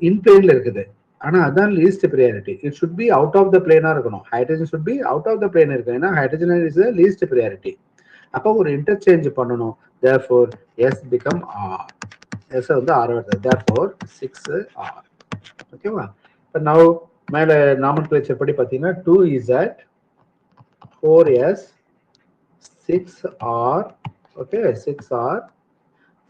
இன் பிளேன்ல இருக்குது. ஆனா அதான் least priority. It should be out of the பிளேனா இருக்கணும். Hydrogen should be out of the plane இருக்கு. ஏன்னா ஹைட்ரஜன் இஸ் லீஸ்ட் ப்ரியாரிட்டி. அப்போ ஒரு இன்டர்சேஞ்ச் பண்ணணும். therefore S become R. S வந்து R வருது. therefore 6R. ஓகேவா? இப்போ now மேல நாமன்கிளேச்சர் படி பார்த்தீங்கன்னா 2 is at 4S 6R. okay, 6R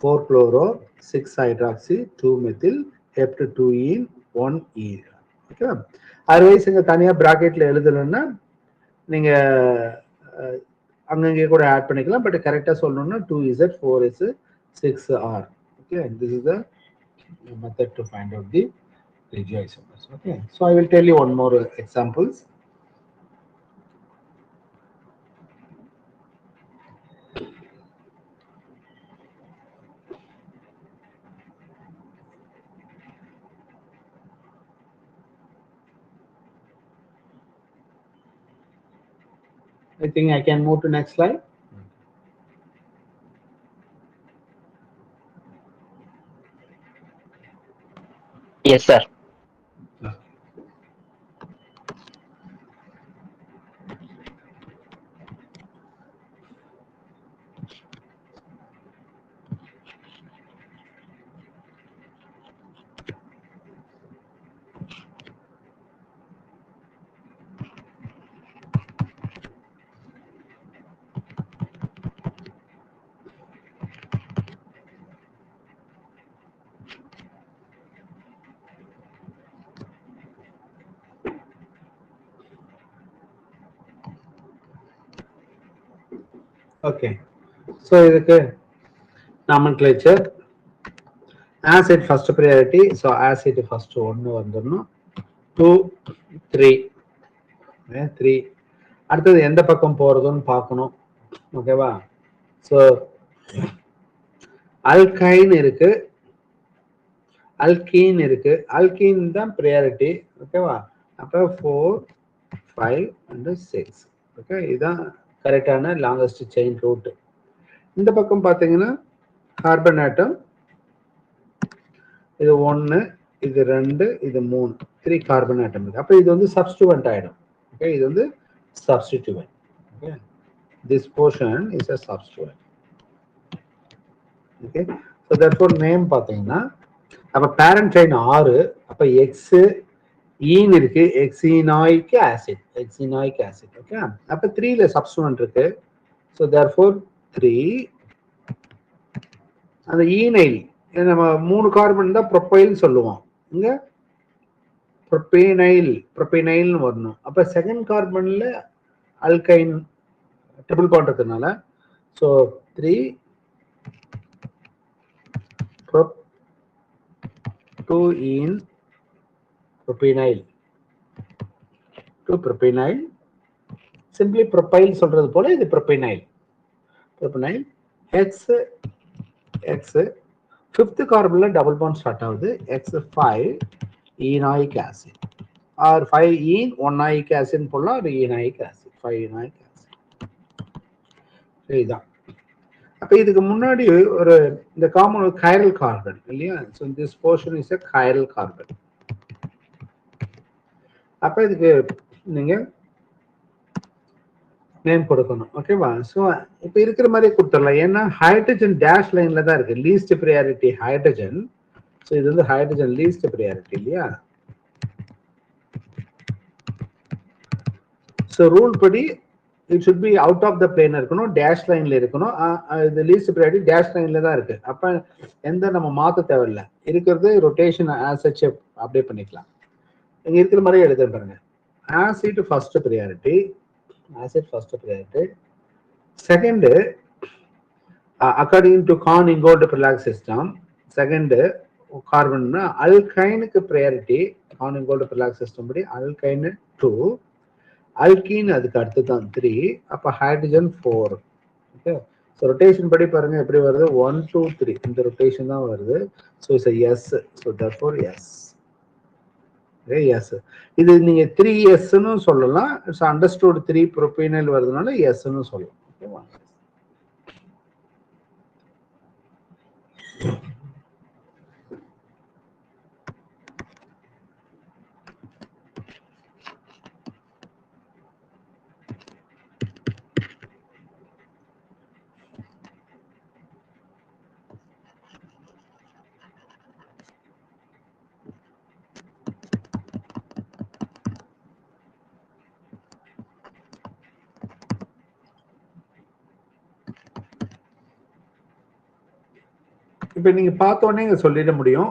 4 chloro 6 hydroxy 2 methyl kept 2 in 1 E. Okay, otherwise இங்க தனியா பிராக்கெட்ல எழுதணும்னா நீங்க அங்கங்கே கூட ஆட் பண்ணிக்கலாம். பட் கரெக்டா சொல்லணும்னா 2Z 4S 6R. okay, and this is the method to find out the regioisomers. okay, so I will tell you one more examples. I think I can move to next slide. Yes, sir. Okay, so இதுக்கு nomenclature acid first priority. So acid first 1 வந்துடணும், 2 3 3. அடுத்தது எந்த பக்கம் போறதுன்னு பார்க்கணும். ஓகேவா? So alkyne இருக்கு, alkene இருக்கு. அல்கீன் தான் ப்ரையாரிட்டி. ஓகேவா? அப்போ 4 5 and 6. ஓகே, இதுதான் கரெக்டான லாங்கஸ்ட் செயின் ரூட். இந்த பக்கம் பார்த்தீங்கன்னா கார்பன் ஆட்டம், இது 1, இது 2, இது 3, 3 கார்பன் ஆட்டம் இருக்கு. அப்போ இது வந்து சப்ஸ்டிட்யூவன்ட் ஆயிடும். ஓகே, இது வந்து substituent. Okay, this portion is a substituent. Okay, so therefore name பார்த்தீங்கன்னா அப்போ பேரண்ட் செயின் 6. அப்போ எக்ஸ் ஈன் இருக்கு, hexenoic acid, hexenoic acid. Okay, அப்போ 3ல சப்ஸ்டிட்யூவன்ட் இருக்கு. So therefore 3. அந்த ஈனைல் நம்ம 3 கார்பன் தான் ப்ரொப்பைல் சொல்லுவோம். இங்க ப்ரொபேனைல், ப்ரொபேனைல்னு வரணும். அப்ப செகண்ட் கார்பன்ல அல்கைன் ட்ரிபிள் பாண்ட் இருக்கிறதுனால so 3 prop 2 in propenyl, 2 propenyl. Simply propyl சொல்றது போல இது propenyl, propenyl hex hex. Fifth கார்பன்ல டபுள் பாண்ட் ஸ்டார்ட் ஆகுது, hex 5 enoic acid or 5 ene 1 oic acid போடலாம், ஒரு ஈனாயிக் ஆசிட் 5 ஈனாயிக் ஆசிட். இதுதான். அப்ப இதுக்கு முன்னாடி ஒரு இந்த காம்பவுண்ட் கைரல் கார்பன் இல்லையா? So this portion is a chiral carbon. அப்ப இதுக்கு நீங்க நேம் கொடுக்கணும். ஓகேவா? ஸோ இப்போ இருக்கிற மாதிரி கொடுத்துடலாம். ஏன்னா ஹைட்ரஜன் டேஷ் லைன்ல தான் இருக்கு, லீஸ்ட் ப்ரையாரிட்டி ஹைட்ரஜன். ஸோ இது வந்து ஹைட்ரஜன் லீஸ்ட் ப்ரையாரிட்டி இல்லையா? ஸோ ரூல் படி it should be out of the plane இருக்கணும், டேஷ் லைன்ல இருக்கணும். இது லீஸ்ட் ப்ரையாரிட்டி டேஷ் லைன்ல தான் இருக்கு. அப்ப எந்த நம்ம மாத்த தேவையில்லை, இருக்கிறது ரொட்டேஷன் ஆசச் அப்படியே பண்ணிக்கலாம். இங்க இருக்கிற மாதிரி எழுத பாருங்க. Acid first priority, acid first priority. Second, according to Kahn-Ingold Prelog system, second carbon alkyne priority, Kahn-Ingold Prelog system படி alkyne 2, alkene அதுக்கு அடுத்து தான் 3, அப்ப hydrogen 4. ஓகே, ஸோ ரொட்டேஷன் படி பாருங்க எப்படி வருது, 1 2 3 இந்த ரொட்டேஷன் தான் வருது. So it's S, so therefore S. S, இது நீங்க 3s சொல்லலாம். இட்ஸ் அண்டர்ஸ்டுட் 3 ப்ரோபேனைல் வருதுனால எஸ்ன்னு சொல்லலாம். ஓகேவா? இப்ப நீங்க பார்த்த உடனே இங்க சொல்லிட முடியும்,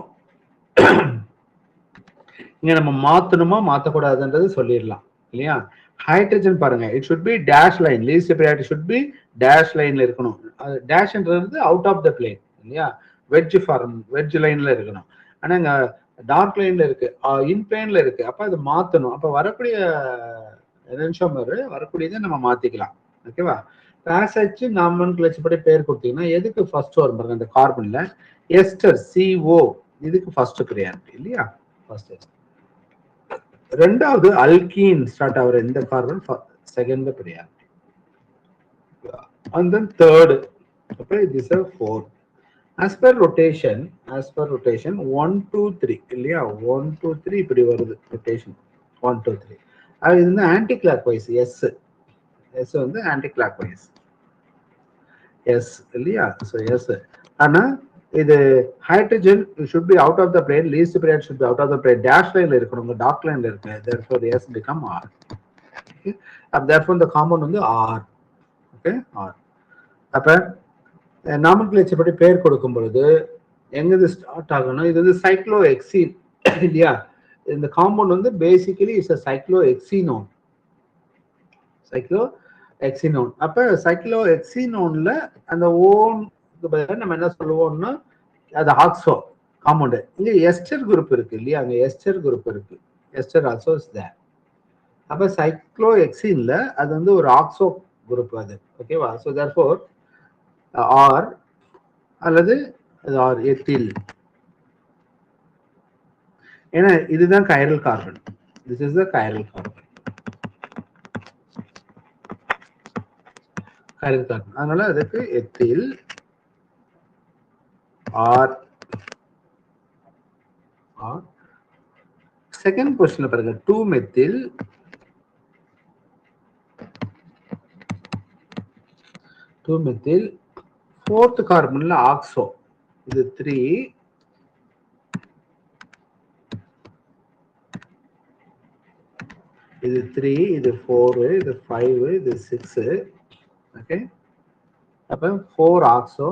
இங்க நம்ம மாத்தணுமா மாத்தக்கூடாதுன்றது சொல்லிடலாம் இல்லையா? ஹைட்ரஜன் பாருங்க, it should B dash line, least priority should B dash லைன்ல இருக்கணும். டேஷ்ன்றது அவுட் ஆஃப் த பிளேன் இல்லையா? வெட்ஜ் ஃபார்ம், வெட்ஜ் லைன்ல இருக்கணும். ஆனா இங்க டார்க் லைன்ல இருக்கு, இன் பிளேன்ல இருக்கு. அப்ப அது மாத்தணும். அப்ப வரக்கூடிய வரக்கூடியதை நம்ம மாத்திக்கலாம். ஓகேவா? ஆசச் நாமன்கிளேச்சர் படி பேர் கொடுத்தீங்கன்னா எதுக்கு ஃபர்ஸ்ட் வரும் பாருங்க, அந்த கார்பன்ல எஸ்டர் CO இதுக்கு ஃபர்ஸ்ட் ப்ரையாரிட்டி இல்லையா? ஃபர்ஸ்ட். ரெண்டாவது அல்கீன் ஸ்டார்ட் ஆகுற இந்த carbon second priority, and then third. Okay, this is 4. As per rotation 1 2 3 இல்லையா? 1 2 3 இப்படி வருது ரொட்டேஷன் 1 2 3. அது வந்து ஆன்டி கிளாக் வைஸ், எஸ் வந்து ஆன்டி கிளாக் வைஸ் எஸ் இல்லையா? So S. ஆனா இது hydrogen should be out of the plane, least priority should be out of the plane, dash லைன்ல இருக்கணும், டார்க் லைன்ல இருக்கு. therefore S become R. Okay, therefore the compound வந்து R. Okay, R. அப்ப nomenclature படி பேர் கொடுக்கும் பொழுது எங்க இது ஸ்டார்ட் ஆகணும், இது வந்து சைக்ளோ எக்ஸீன் இல்லையா? இந்த காம்பவுண்ட் வந்து basically it's a cyclo hexenone, cyclo hexenone. அப்ப சைக்ளோ எக்ஸினோன்ல அந்த ஓன் நம்ம என்ன சொல்லுவோம்னா அது ஆக்சோ காம்பவுண்ட். இங்க எஸ்டர் குரூப் இருக்கு இல்லையா, அங்க எஸ்டர் குரூப் இருக்கு. Ester also is there. அப்ப சைக்ளோ எக்ஸின்ல அது வந்து ஒரு ஆக்சோ குரூப் அது. ஓகேவா? ஸோ தேர்ஃபோர் ஆர் அல்லது ஆர் எத்தில். ஏன்னா இதுதான் chiral carbon. This is the chiral carbon. Chiral carbon. அதனால அதுக்கு எத்தில் ஆர் ஆர். செகண்ட் பொசிஷன்ல பாருங்க 2 மெத்தில் 2 மெத்தில். ஃபோர்த் கார்பன்ல ஆக்சோ. இது 3, இது 3, இது 4, இது 5, இது 6. ஓகே, அப்ப 4 ஆக்சோ.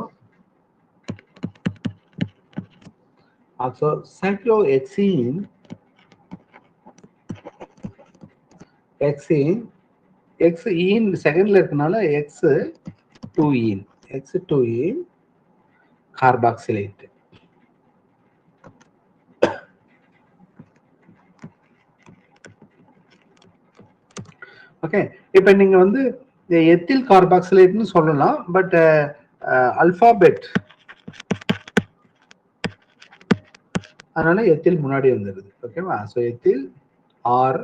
ஆக்சோ சைக்ளோ எக்ஸீன். எக்ஸீன் எக்ஸ் ஈன் செகண்ட்ல இருக்கனால எக்ஸ் 2ஈன். எக்ஸ் 2ஈன் கார்பாக்சிலேட். ஓகே, இப்ப நீங்க வந்து எத்தில் கார்பாக்சிலேட்னு சொல்லலாம். பட் அல்பாபெட் அதனால எத்தில் முன்னாடி வந்துடுது. ஓகேவா? ஸோ எத்தில் ஆர்,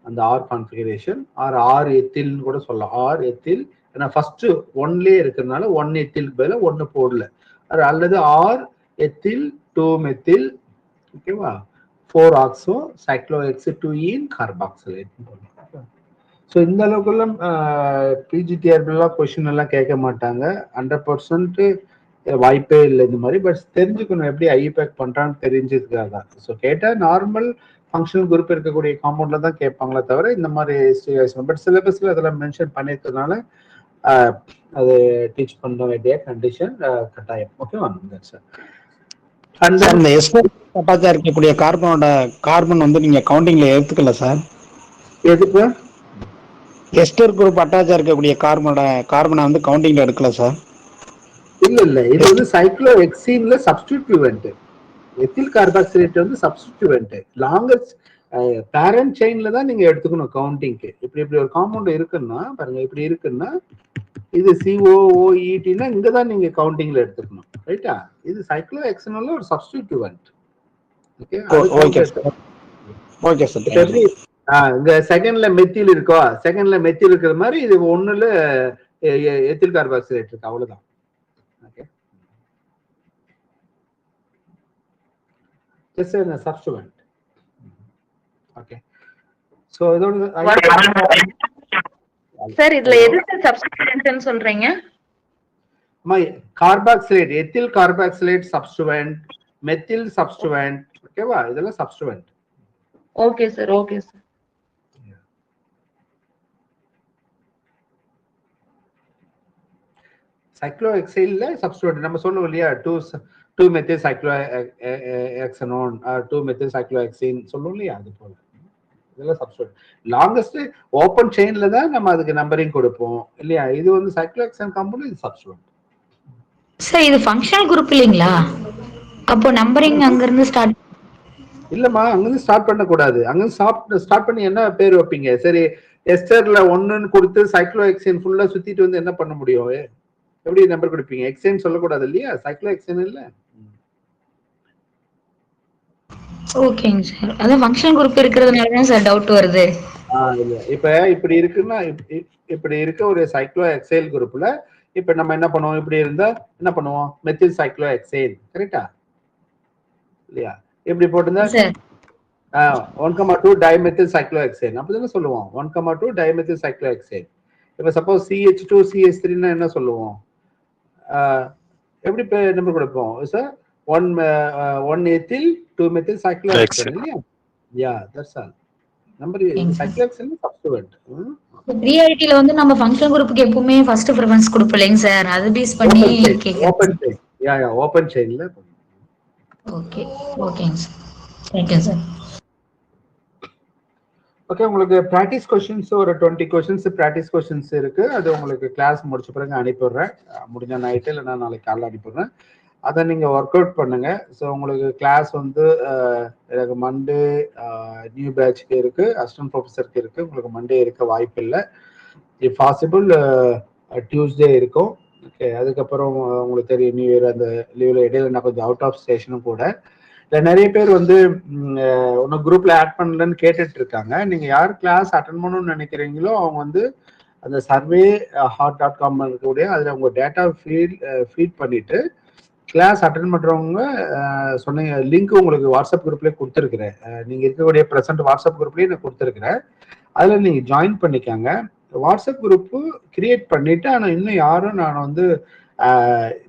அந்த ஆர் கான்ஃபிகரேஷன் ஆர் ஆர் எத்தில்னு கூட சொல்லலாம். ஆர் எத்தில் ஏன்னா ஃபர்ஸ்ட் ஒன்லயே இருக்கிறதுனால 1 எத்திலுக்கு பதிலாக 1 போடல. அல்லது ஆர் எத்தில் 2 மெத்தில். ஓகேவா? 4 ஆக்சோ சைக்ளோ எக்ஸ் 2ஈன் கார்பாக்சிலேட். ஸோ இந்த அளவுக்குலாம் பிஜிடிஆர்பிலாம் கொஸ்டின் எல்லாம் கேட்க மாட்டாங்க. 100% வாய்ப்பே இல்லை இந்த மாதிரி. பட் தெரிஞ்சுக்கணும் எப்படி ஐபேக் பண்றான்னு தெரிஞ்சதுக்காக தான். ஸோ கேட்டால் நார்மல் ஃபங்க்ஷனல் குரூப் இருக்கக்கூடிய காம்பவுண்ட்ல தான் கேட்பாங்களே தவிர இந்த மாதிரி பட் சிலபஸ்ல அதெல்லாம் மென்ஷன் பண்ணியிருக்கிறதுனால அது டீச் பண்ண வேண்டிய கண்டிஷன் கட்டாயம். ஓகேவா? சார் அந்த எஸ்டர் அட்டாச்சா இருக்கக்கூடிய கார்பன் வந்து நீங்க கவுண்டிங்ல எடுத்துக்கல சார். எதுக்கு? எஸ்டர் குரூப் அட்டாச்சா இருக்கக்கூடிய கார்பனை வந்து கவுண்டிங்ல எடுக்கல சார். இல்ல இது வந்து சைக்ளோ எக்ஸீன்ல சப்ஸ்டிட்யூவன்ட். எத்தில் கார்பாக்சிலேட் வந்து சப்ஸ்டிட்யூவன்ட். லாங்கஸ்ட் பேரண்ட் செயின்ல தான் நீங்க எடுத்துக்கணும் கவுண்டிங்க்கு. இப்படி ஒரு காம்பவுண்ட் இருக்குன்னா பாருங்க, இப்படி இருக்குன்னா இது COOETனா இங்க தான் நீங்க கவுண்டிங்ல எடுத்துக்கணும். ரைட்டா? இது சைக்ளோ எக்ஸீன்ல ஒரு substituent. Okay sir. Okay sir. இங்க செகண்ட்ல மெத்தில் இருக்கோ, செகண்ட்ல மெத்தில் இருக்கிற மாதிரி இது ஒண்ணுல எத்தில் கார்பாக்சிலேட் இருக்கு. அவ்வளவுதான். Okay, just a substituent. Okay, so இதோட சார் இதுல எதுக்கு சப்ஸ்டிட்யூயன்ட்னு சொல்றீங்க? Carboxylate, ethyl carboxylate substituent, methyl substituent. ஓகேவா? இதெல்லாம் substituent. Okay sir. Okay sir. Cyclo எக்ஸைல்ல சப்ஸ்டிட்யூவன்ட் நம்ம சொல்லுவோம் இல்லையா, 2 methyl cyclo hexanone, 2 methyl cyclo hexene சொல்லுவோம் இல்லையா, அது போல இதெல்லாம் சப்ஸ்டிட்யூட். லாங்கஸ்ட் ஓபன் செயின்ல தான் நம்ம அதுக்கு நம்பரிங் கொடுப்போம் இல்லையா. இது வந்து சைக்ளோ எக்ஸன் காம்பவுண்ட், இது சப்ஸ்டிட்யூட். சார் இது ஃபங்க்ஷனல் குரூப் இல்லீங்களா? அப்போ நம்பரிங் அங்க இருந்து ஸ்டார்ட் இல்லம்மா, அங்கிருந்து ஸ்டார்ட் பண்ண கூடாது. அங்கிருந்து ஸ்டார்ட் பண்ணி என்ன பேர் வைப்பீங்க? சரி, எஸ்டர்ல 1ன்னு கொடுத்து சைக்ளோ எக்ஸைன் ஃபுல்லா சுத்திட்டு வந்து என்ன பண்ண முடியும்? எப்படி நம்பர் கொடுப்பீங்க? எக்ஸைன் சொல்லக்கூடாது இல்லையா, சைக்ளோ எக்ஸைன் இல்ல. ஓகேங்க சார். அதான் ஃபங்க்ஷனல் குரூப் இருக்கிறதுனால தான் சார் டவுட் வருது. இல்ல, இப்ப இப்படி இருக்குன்னா இப்படி இருக்க ஒரு சைக்ளோ எக்ஸைல் குரூப்ல இப்ப நம்ம என்ன பண்ணுவோம்? இப்படி இருந்தா என்ன பண்ணுவோம்? Methyl cyclo exile. கரெக்டா இல்லையா? இப்படி போட்டுருந்தா 1,2 டைமெத்தில் சைக்ளோ எக்ஸைல் அப்படிதானே சொல்லுவோம். 1,2 டைமெத்தில் சைக்ளோ எக்ஸைல். இப்ப சப்போஸ் CH2 CH3 என்ன சொல்லுவோம்? எப்படி நம்பர் கொடுப்போம் sir? 1 ethyl 2 methyl cyclo hexyl இல்லையா? Yeah, that's all. Number cyclo hexyl substituent. ரியாலிட்டில வந்து நம்ம ஃபங்க்ஷனல் குரூப்புக்கு எப்பவுமே ஃபர்ஸ்ட் பிரெஃபரன்ஸ் கொடுப்பலைங்க சார். அது பேஸ் பண்ணி ஓபன் செயின். யா ஓபன் செயின்ல. ஓகே, ஓகேங்க சார். Thank you sir. ஓகே, உங்களுக்கு ப்ராக்டிஸ் கொஸ்டின்ஸ் ஒரு 20 கொஸ்டின்ஸ் ப்ராக்டிஸ் கொஸ்டின்ஸ் இருக்கு. அது உங்களுக்கு கிளாஸ் முடிச்ச பிறகு அனுப்பிடுறேன். முடிஞ்ச நைட்டு இல்லைன்னா நாளைக்கு காலைல அனுப்பிடுறேன். அதை நீங்க ஒர்க் அவுட் பண்ணுங்க. ஸோ உங்களுக்கு கிளாஸ் வந்து எனக்கு மண்டே நியூ பேட்ச்க்கு இருக்கு, அசிஸ்டன்ட் ப்ரொஃபஸருக்கு இருக்கு. உங்களுக்கு மண்டே இருக்க வாய்ப்பு இல்லை. இஃப் பாசிபிள் டியூஸ்டே இருக்கும். ஓகே, அதுக்கப்புறம் உங்களுக்கு தெரியும் நியூ இயர் அந்த லீவ்ல இடையில நான் கொஞ்சம் அவுட் ஆஃப் ஸ்டேஷனும் கூட. இல்லை நிறைய பேர் வந்து ஒன்றும் குரூப்ல ஆட் பண்ணலன்னு கேட்டுட்டு இருக்காங்க. நீங்க யார் கிளாஸ் அட்டன் பண்ணணும்னு நினைக்கிறீங்களோ அவங்க வந்து அந்த சர்வே hot.com இருக்கக்கூடிய அதில் உங்க டேட்டா ஃபீட் பண்ணிட்டு கிளாஸ் அட்டன் பண்றவங்க சொன்னீங்க லிங்க் உங்களுக்கு வாட்ஸ்அப் குரூப்லேயே கொடுத்துருக்குறேன். நீங்க இருக்கக்கூடிய ப்ரெசென்ட் வாட்ஸ்அப் குரூப்லேயே நான் கொடுத்துருக்குறேன். அதில் நீங்க ஜாயின் பண்ணிக்காங்க. வாட்ஸ்அப் குரூப்பு கிரியேட் பண்ணிட்டு, ஆனால் இன்னும் யாரும் நான் வந்து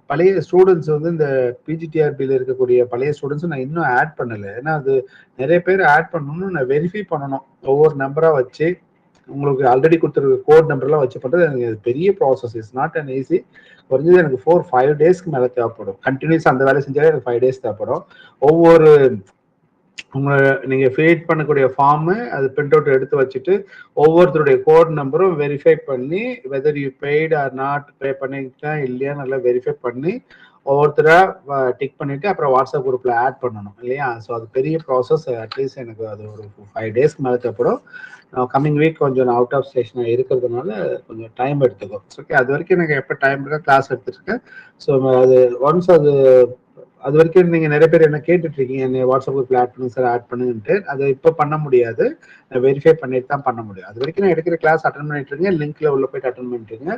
பழைய ஸ்டூடெண்ட்ஸ் வந்து இந்த பிஜிடிஆர்பியில் இருக்கக்கூடிய பழைய ஸ்டூடெண்ட்ஸ் நான் இன்னும் ஆட் பண்ணலை. ஏன்னா அது நிறைய பேர் ஆட் பண்ணணும்னு நான் வெரிஃபை பண்ணணும். ஒவ்வொரு நம்பராக வச்சு உங்களுக்கு ஆல்ரெடி கொடுத்துருக்க கோட் நம்பர்லாம் வச்சு பண்ணுறது எனக்கு பெரிய process. It's not an easy. குறைஞ்சது எனக்கு 4-5 டேஸ்க்கு மேலே தேவைப்படும். கண்டினியூஸ் அந்த வேலை செஞ்சாலே எனக்கு 5 டேஸ் தேவைப்படும். ஒவ்வொரு உங்களை நீங்க ஃபில் பண்ணக்கூடிய ஃபார்மு அது பிரிண்ட் அவுட் எடுத்து வச்சுட்டு ஒவ்வொருத்தருடைய கோட் நம்பரும் வெரிஃபை பண்ணி whether you paid or not pay பண்ணிட்டா இல்லையா நல்லா வெரிஃபை பண்ணி ஒவ்வொருத்தரா டிக் பண்ணிட்டு அப்புறம் வாட்ஸ்அப் குரூப்ல ஆட் பண்ணணும் இல்லையா. ஸோ அது பெரிய ப்ராசஸ். அட்லீஸ்ட் எனக்கு அது ஒரு 5 டேஸ்க்கு மேலே தேவைப்படும். கம்மிங் வீக் கொஞ்சம் நான் அவுட் ஆஃப் ஸ்டேஷன் இருக்கிறதுனால கொஞ்சம் டைம் எடுத்துக்கும். ஓகே, அது வரைக்கும் எனக்கு எப்போ டைம் இருக்கா கிளாஸ் எடுத்துட்டு இருக்கேன். ஸோ அது ஒன்ஸ் அது வரைக்கும் நீங்க நிறைய பேர் என்ன கேட்டுட்டு இருக்கீங்க, என்ன வாட்ஸ்அப் குரூப்ல ஆட் பண்ணுங்க சார், ஆட் பண்ணுன்ட்டு. அதை இப்போ பண்ண முடியாது, நான் வெரிஃபை பண்ணிட்டு தான் பண்ண முடியும். அது வரைக்கும் நான் எடுக்கிற கிளாஸ் அட்டன் பண்ணிட்டு இருக்கீங்க, லிங்க்ல உள்ள போயிட்டு அட்டன் பண்ணிட்டு இருக்கீங்க.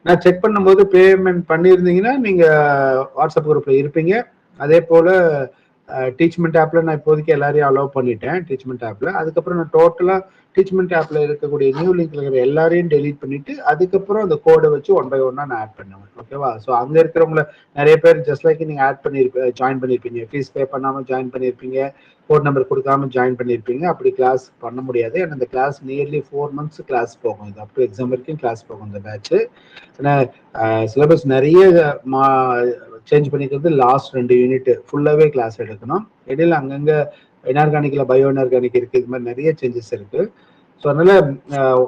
நான் செக் பண்ணும்போது பேமெண்ட் பண்ணியிருந்தீங்கன்னா நீங்க வாட்ஸ்அப் குரூப்ல இருப்பீங்க. அதே போல டீச்மெண்ட் ஆப்ல நான் இப்போதைக்கு எல்லாரையும் அலோவ் பண்ணிட்டேன் டீச்மெண்ட் ஆப்ல. அதுக்கப்புறம் நான் டோட்டலா டீச்மெண்ட் ஆப்ல இருக்கக்கூடிய நியூ லிங்க்ல இருக்கிற எல்லாரையும் டெலீட் பண்ணிட்டு அதுக்கப்புறம் அந்த கோடை வச்சு 1 by 1 நான் ஆட் பண்ணுவேன். ஓகேவா. ஸோ அங்க இருக்கிறவங்கள நிறைய பேர் ஜஸ்ட் லைக் நீங்க ஆட் பண்ணிருப்பீங்க, ஜாயின் பண்ணிருப்பீங்க, ஃபீஸ் பே பண்ணாம ஜாயின் பண்ணிருப்பீங்க, கோட் நம்பர் கொடுக்காம ஜாயின் பண்ணிருப்பீங்க. அப்படி கிளாஸ் பண்ண முடியாது. ஏன்னா இந்த கிளாஸ் நியர்லி 4 months கிளாஸ் போகும். இது அப் டு எக்ஸாம் வரைக்கும் கிளாஸ் போகும் இந்த பேட்ச். ஏன்னா சிலபஸ் நிறைய சேஞ்ச் பண்ணிக்கிறது. லாஸ்ட் 2 யூனிட் ஃபுல்லாவே கிளாஸ் எடுக்கணும். இடையில அங்கங்க இன்ஆர்கானிக்ல பயோ இன்ஆர்கானிக் இருக்கு, இது மாதிரி நிறைய சேஞ்சஸ் இருக்கு. ஸோ அதனால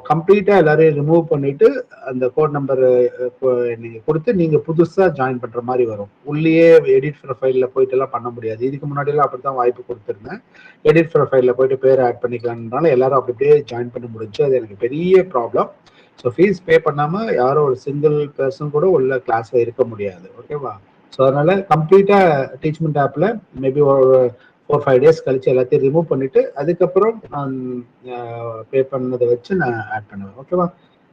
கம்ப்ளீட்டா எல்லாரையும் ரிமூவ் பண்ணிட்டு அந்த கோட் நம்பர் நீங்க கொடுத்து நீங்க புதுசா ஜாயின் பண்ற மாதிரி வரும். உள்ளேயே எடிட் ப்ரொஃபைல்ல போயிட்டு எல்லாம் பண்ண முடியாது. இதுக்கு முன்னாடி எல்லாம் அப்படித்தான் வாய்ப்பு கொடுத்துருந்தேன். எடிட் ப்ரொஃபைல்ல போயிட்டு பேர் ஆட் பண்ணிக்கலாம்னால எல்லாரும் அப்படியே ஜாயின் பண்ண முடிஞ்சு. அது எனக்கு பெரிய ப்ராப்ளம். ஸோ ஃபீஸ் பே பண்ணாம யாரும் ஒரு சிங்கிள் பர்சன் கூட உள்ள கிளாஸ்ல இருக்க முடியாது. ஓகேவா. ஸோ அதனால கம்ப்ளீட்டா டீச்மெண்ட் ஆப்ல மேபி ஒரு 4-5 டேஸ் கழிச்சு எல்லாத்தையும் ரிமூவ் பண்ணிட்டு அதுக்கப்புறம் பே பண்ணதை வச்சு நான் ஆட் பண்ணுவேன். ஓகேவா.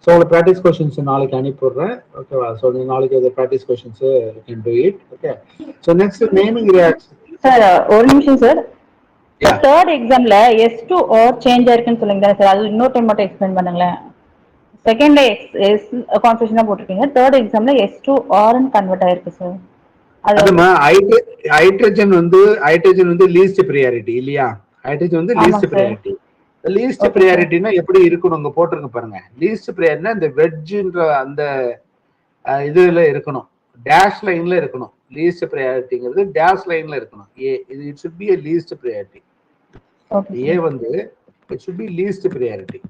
ஸோ உங்களுக்கு ப்ராக்டிஸ் கொஸ்டின்ஸ் நாளைக்கு அனுப்பிடுறேன். ஓகேவா. ஸோ நாளைக்கு அது practice questions you can to it. Okay. So next naming reaction. Sir ஒரு நிமிஷம் சார். தேர்ட் எக்ஸாம்ல S2 or சேஞ்ச் ஆயிருக்குன்னு சொல்லுங்க சார். அது இன்னொரு டைம் மட்டும் எக்ஸ்பிளைன் பண்ணுங்களேன். செகண்ட்ல எஸ் கான்ஃபிகரேஷனா போட்டிருக்கீங்க, தேர்ட் எக்ஸாம்ல S2 or கன்வெர்ட் ஆயிருக்கு சார். அதுமா ஹைட்ரஜன் வந்து லீஸ்ட் ப்ரியாரிட்டி இல்லையா. ஹைட்ரஜன் வந்து லீஸ்ட் ப்ரியாரிட்டி. லீஸ்ட் ப்ரியாரிட்டினா எப்படி இருக்கணும் அங்க போட்டிருங்க பாருங்க. லீஸ்ட் ப்ரியாரிட்டினா இந்த வெட்ஜ்ன்ற அந்த இதுல இருக்கணும், டேஷ் லைன்ல இருக்கணும். லீஸ்ட் ப்ரியாரிட்டிங்கிறது டேஷ் லைன்ல இருக்கணும். It should be a least priority. ஏ வந்து it should be least priority.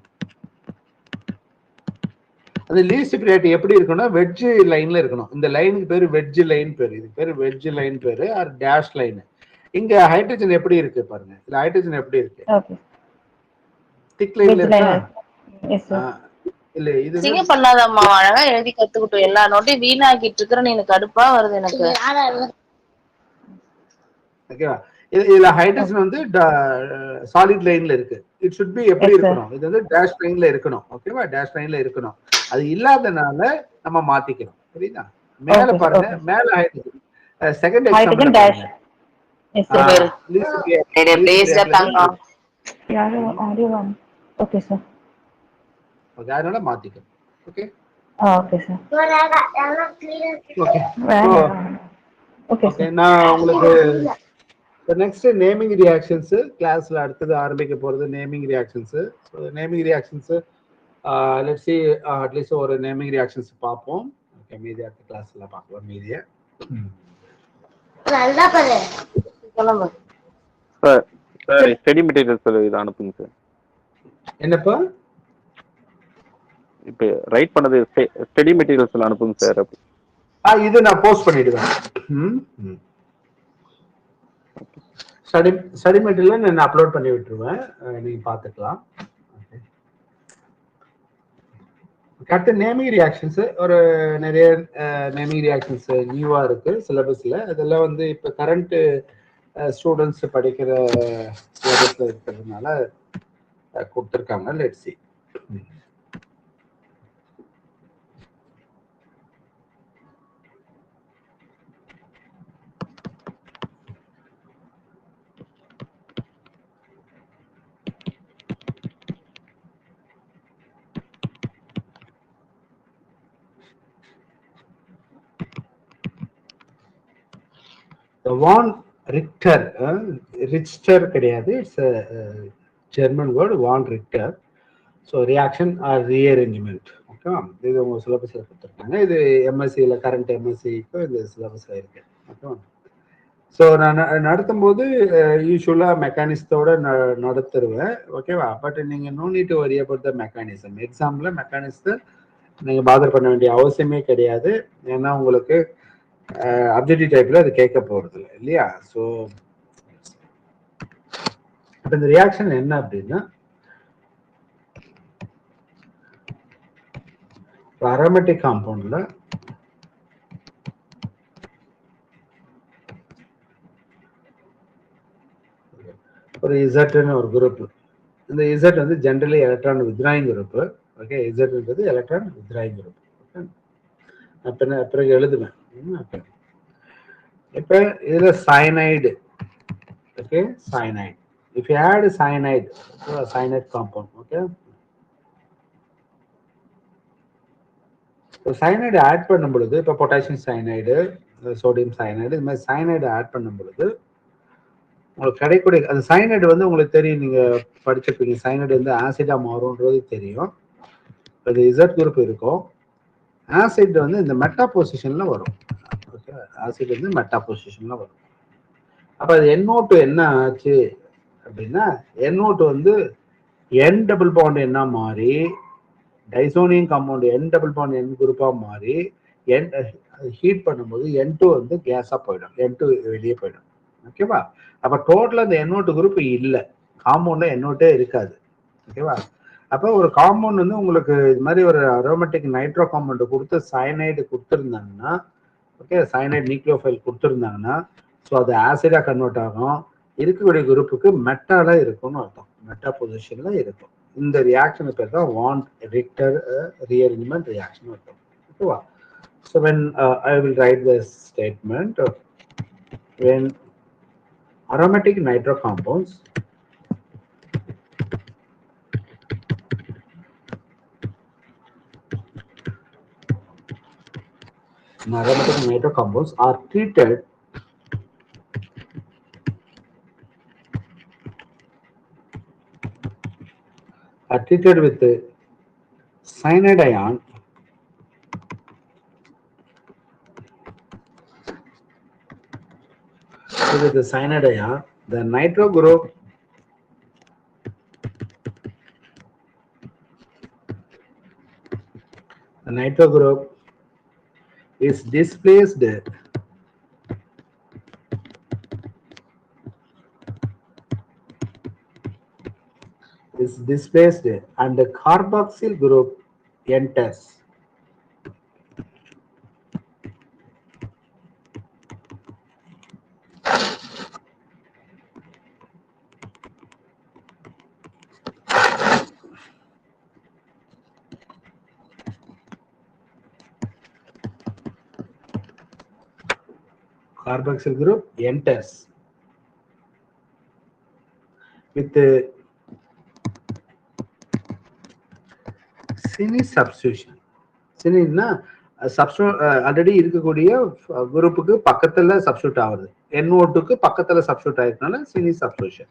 அந்த லீஸ்ட் ப்ரியாரிட்டி எப்படி இருக்குன்னா வெட்ஜ் லைன்ல இருக்கணும். இந்த லைனுக்கு பேரு வெட்ஜ் லைன் பேரு, இது பேரு வெட்ஜ் லைன் பேரு ஆர் டேஷ் லைன். இங்க ஹைட்ரஜன் எப்படி இருக்கு பாருங்க. இதுல ஹைட்ரஜன் எப்படி இருக்கு, திக் லைன்ல இருக்கா இல்ல. இது சிங்க பண்ணாதம்மா, அழகா எழுதி கத்துக்கிட்டோம். எல்லா நோட்டையும் வீணாக்கிட்டு இருக்கிறேன்னு எனக்கு கடுப்பா வருது எனக்கு. ஓகேவா. இதுல ஹைட்ரஜன் வந்து சாலிட் லைன்ல இருக்கு. இட் should be எப்படி இருக்கணும், இது வந்து டேஷ் லைன்ல இருக்கணும். ஓகேவா. டேஷ் லைன்ல இருக்கணும். அது இல்லாதனால நம்ம மாத்திக்கிறோம். புரியுதா. மேல பாருங்க, மேல hydrogen second example dash. Okay sir. Okay, அதனால மாத்திக்கிறோம். Okay. Okay sir. Okay. Okay, நான் உங்களுக்கு நெக்ஸ்ட் நேமிங் ரியாக்ஷன்ஸ் கிளாஸ்ல அடுத்தது ஆரம்பிக்க போறது naming reactions. Naming reactions let's see at least ஒரு நேமிங் ரியாக்ஷன்ஸ் பார்ப்போம். ஓகே, மீதி அடுத்த கிளாஸ்ல பார்க்கலாம். மீதியை நல்லா பாரு சார். ஸ்டடி மெட்டீரியல்ஸ் இதை அனுப்புங்க சார். என்னப்பா? இப்போ ரைட் பண்ணது ஸ்டடி மெட்டீரியல்ஸ்ல அனுப்புங்க சார். இது நான் போஸ்ட் பண்ணிடுவேன். ஸ்டடி மெட்டீரியல் நான் அப்லோட் பண்ணி விட்டுருவேன், நீங்க பாத்துக்கலாம். கரெக்ட். நேமிங் ரியாக்ஷன்ஸ் ஒரு நிறைய நேமிங் ரியாக்ஷன்ஸ் நியூவா இருக்கு சிலபஸ்ல. அதெல்லாம் வந்து இப்ப கரண்ட் ஸ்டூடெண்ட்ஸ் படிக்கிற சிலபஸ்ல இருக்கிறதுனால கொடுத்துருக்காங்க. Let's see. The von Richter, Richter கிடையாது, it's German word von Richter. So reaction or rearrangement. ஓகேவா? இது உங்க சிலபஸ்ல கொடுத்துருக்காங்க. இது எம்எஸ்சியில் கரண்ட் எம்எஸ்சிக்கு இந்த சிலபஸ்ல இருக்கு. ஓகேவா? ஸோ நான் நடத்தும் போது யூஸ்வலா மெக்கானிசத்தோட நடத்துருவேன். ஓகேவா? பட் நீங்க no need to worry about the mechanism. எக்ஸாம்ல மெக்கானிசத்தை நீங்க பாதர் பண்ண வேண்டிய அவசியமே கிடையாது. ஏன்னா உங்களுக்கு அப்ஜெக்டிவ் டைப்ல அது கேட்க போறது இல்லை இல்லையா? ஸோ இப்போ இந்த ரியாக்ஷன் என்ன அப்படின்னா, அரோமேட்டிக் காம்பவுண்ட்ல ஒரு இசட்னு ஒரு குரூப். இந்த இசட் வந்து generally electron withdrawing group. Okay, இசட்ன்றது எலக்ட்ரான் வித்ராயிங் குரூப். பிறகு எழுதுவேன். இப்ப இதுல cyanide. Okay, cyanide. If you add cyanide, cyanide compound. Okay, cyanide add பண்ணும் பொழுது, இப்போ பொட்டாசியம் சயனைடு, சோடியம் சயனைடு, இது மாதிரி சயனைடு ஆட் பண்ணும் பொழுது உங்களுக்கு கிடைக்கக்கூடிய அந்த சயனைடு வந்து உங்களுக்கு தெரியும், நீங்க படிச்சிருப்பீங்க. சயனைடு வந்து ஆசிடா மாறும்ன்றது தெரியும். அது இசட் குரூப் இருக்கும். ஆசிட் வந்து இந்த மெட்டா பொசிஷன்ல வரும். ஓகே, ஆசிட் வந்து மெட்டா பொசிஷன்ல வரும். அப்ப அது NO2 என்ன ஆச்சு அப்படின்னா, NO2 வந்து N டபுள் பாண்ட் என்ன மாறி diazonium compound N double bond N குரூப்பா மாறி ஹீட் பண்ணும்போது N2 வந்து கேஸா போயிடும், N2 வெளியே போயிடும். ஓகேவா? அப்ப டோட்டலா இந்த NO2 குரூப் இல்லை, காம்பவுண்ட்ல NO2 இருக்காது. ஓகேவா? அப்ப ஒரு காம்பவுண்ட் வந்து உங்களுக்கு இது மாதிரி ஒரு அரோமேட்டிக் நைட்ரோ காம்பவுண்ட் கொடுத்து சயனைடு கொடுத்துருந்தாங்கன்னா, ஓகே, சயனைடு நியூக்ளியோஃபைல் கொடுத்துருந்தாங்கன்னா, ஸோ அது ஆசிடா கன்வெர்ட் ஆகும். இருக்கக்கூடிய குரூப்புக்கு மெட்டால இருக்கும்னு அர்த்தம், மெட்டா பொசிஷன்ல இருக்கும். இந்த ரியாக்ஷன் பேர் தான் வான் ரிக்டர் ரீஅரேஞ்ச்மெண்ட் ரியாக்ஷன் அர்த்தம். ஓகேவா? So when I will write the statement, when aromatic nitro compounds aromatic nitro compounds are treated with cyanide ion, with the cyanide ion, the nitro group is displaced and the carboxyl group enters. Carboxyl group enters with Cine substitution. Cineனா already இருக்கக்கூடிய குரூப்புக்கு பக்கத்துல substitute ஆகுது, NO2க்கு பக்கத்துல substitute ஆயிருக்கனால cine substitution.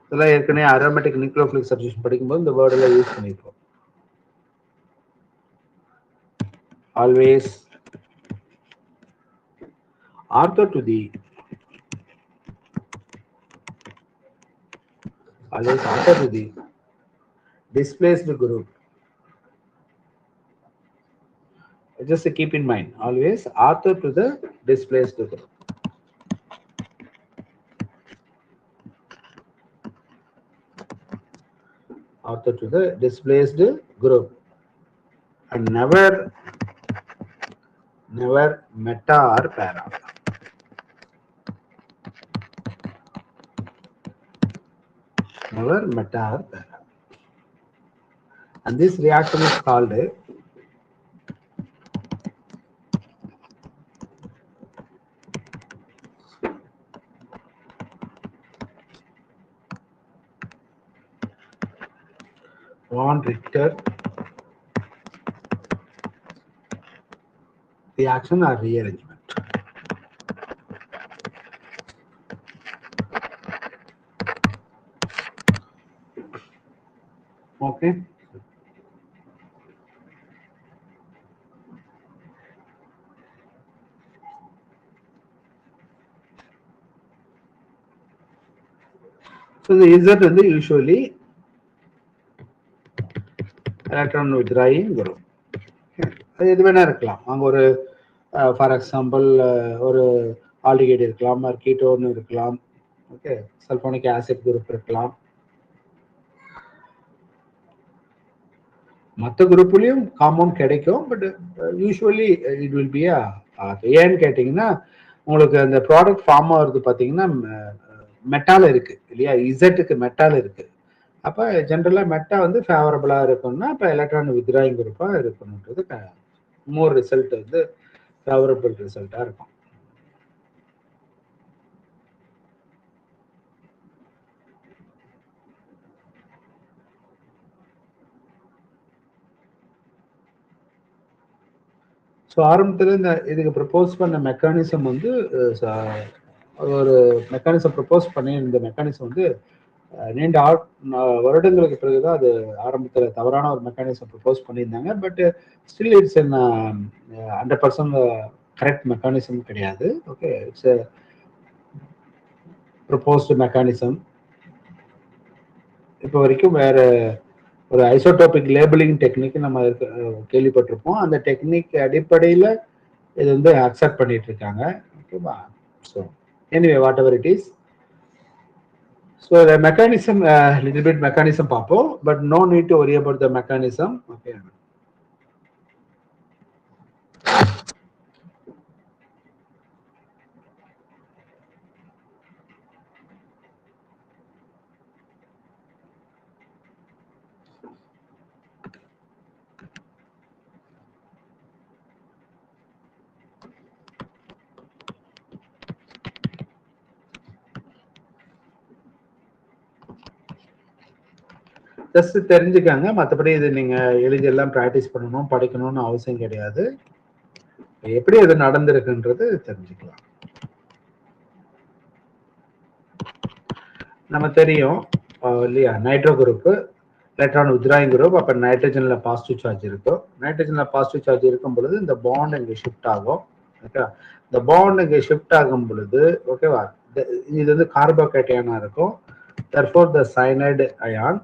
இதெல்லாம் ஏற்கனவே aromatic nucleophilic substitution படிக்கும்போது இந்த வேர்டெல்லாம் யூஸ் பண்ணிருப்போம். Always ortho to the always author to the displaced group. Just keep in mind, always author to the displaced group. Author to the displaced group, and never meta or para. Never meta or para. And this reaction is called von Richter reaction or rearrangement. Okay. So the Z வந்து usually electron withdrawing group. அது எது வேணா இருக்கலாம். அங்க ஒரு for example ஒரு aldehyde இருக்கலாம், ஒரு கீட்டோன் இருக்கலாம், ஓகே, சல்போனிக் ஆசிட் குரூப் இருக்கலாம். மற்ற குரூப்லயும் காம்பவுண்ட் கிடைக்கும், but usually it will be ஏன்னு கேட்டீங்கன்னா உங்களுக்கு அந்த ப்ராடக்ட் ஃபார்ம் ஆகுறது பார்த்தீங்கன்னா மெட்டால இருக்கு இல்லையா, இசட்டுக்கு மெட்டால இருக்கு. அப்போ ஜென்ரலா மெட்டா வந்து ஃபேவரபிளா இருக்கும்னா இப்போ எலக்ட்ரான் வித்ராயிங் குரூப்பா இருக்கணுன்றது மோர் ரிசல்ட் வந்து ஃபேவரபிள் ரிசல்ட்டா இருக்கும். ஸோ ஆரம்பத்தில் இந்த இதுக்கு ப்ரப்போஸ் பண்ண மெக்கானிசம் வந்து ஒரு மெக்கானிசம் ப்ரப்போஸ் பண்ணி இந்த மெக்கானிசம் வந்து நீண்ட வருடங்களுக்கு பிறகுதான் அது ஆரம்பத்தில் தவறான ஒரு மெக்கானிசம் ப்ரப்போஸ் பண்ணியிருந்தாங்க. But still it's 100% correct mechanism கிடையாது. Okay, it's proposed mechanism. இப்போ வரைக்கும் வேற ஒரு ஐசோடோபிக் லேபிளிங் டெக்னிக் நம்ம கேள்விப்பட்டிருப்போம். அந்த டெக்னிக் அடிப்படையில் இது வந்து அக்செப்ட் பண்ணிட்டு இருக்காங்க. ஓகேவா? So anyway what ever it is, so the mechanism, little bit mechanism பார்ப்போம், but no need to worry about the mechanism. Okay. Just தெரிஞ்சுக்காங்க, மற்றபடி இது நீங்க எழுதி எல்லாம் ப்ராக்டிஸ் பண்ணணும், படிக்கணும்னு அவசியம் கிடையாது. எப்படி அது நடந்திருக்குன்றது தெரிஞ்சுக்கலாம். நம்ம தெரியும் இல்லையா, nitro group electron withdrawing group. அப்ப நைட்ரஜன்ல பாசிட்டிவ் சார்ஜ் இருக்கும். நைட்ரஜன்ல பாசிட்டிவ் சார்ஜ் இருக்கும் பொழுது இந்த பாண்ட் இங்க ஷிஃப்ட் ஆகும். ஓகேவா? இந்த பாண்ட் இங்க ஷிஃப்ட் ஆகும் பொழுது, ஓகேவா, இது வந்து கார்போகேட்டையானா இருக்கும். therefore the cyanide ion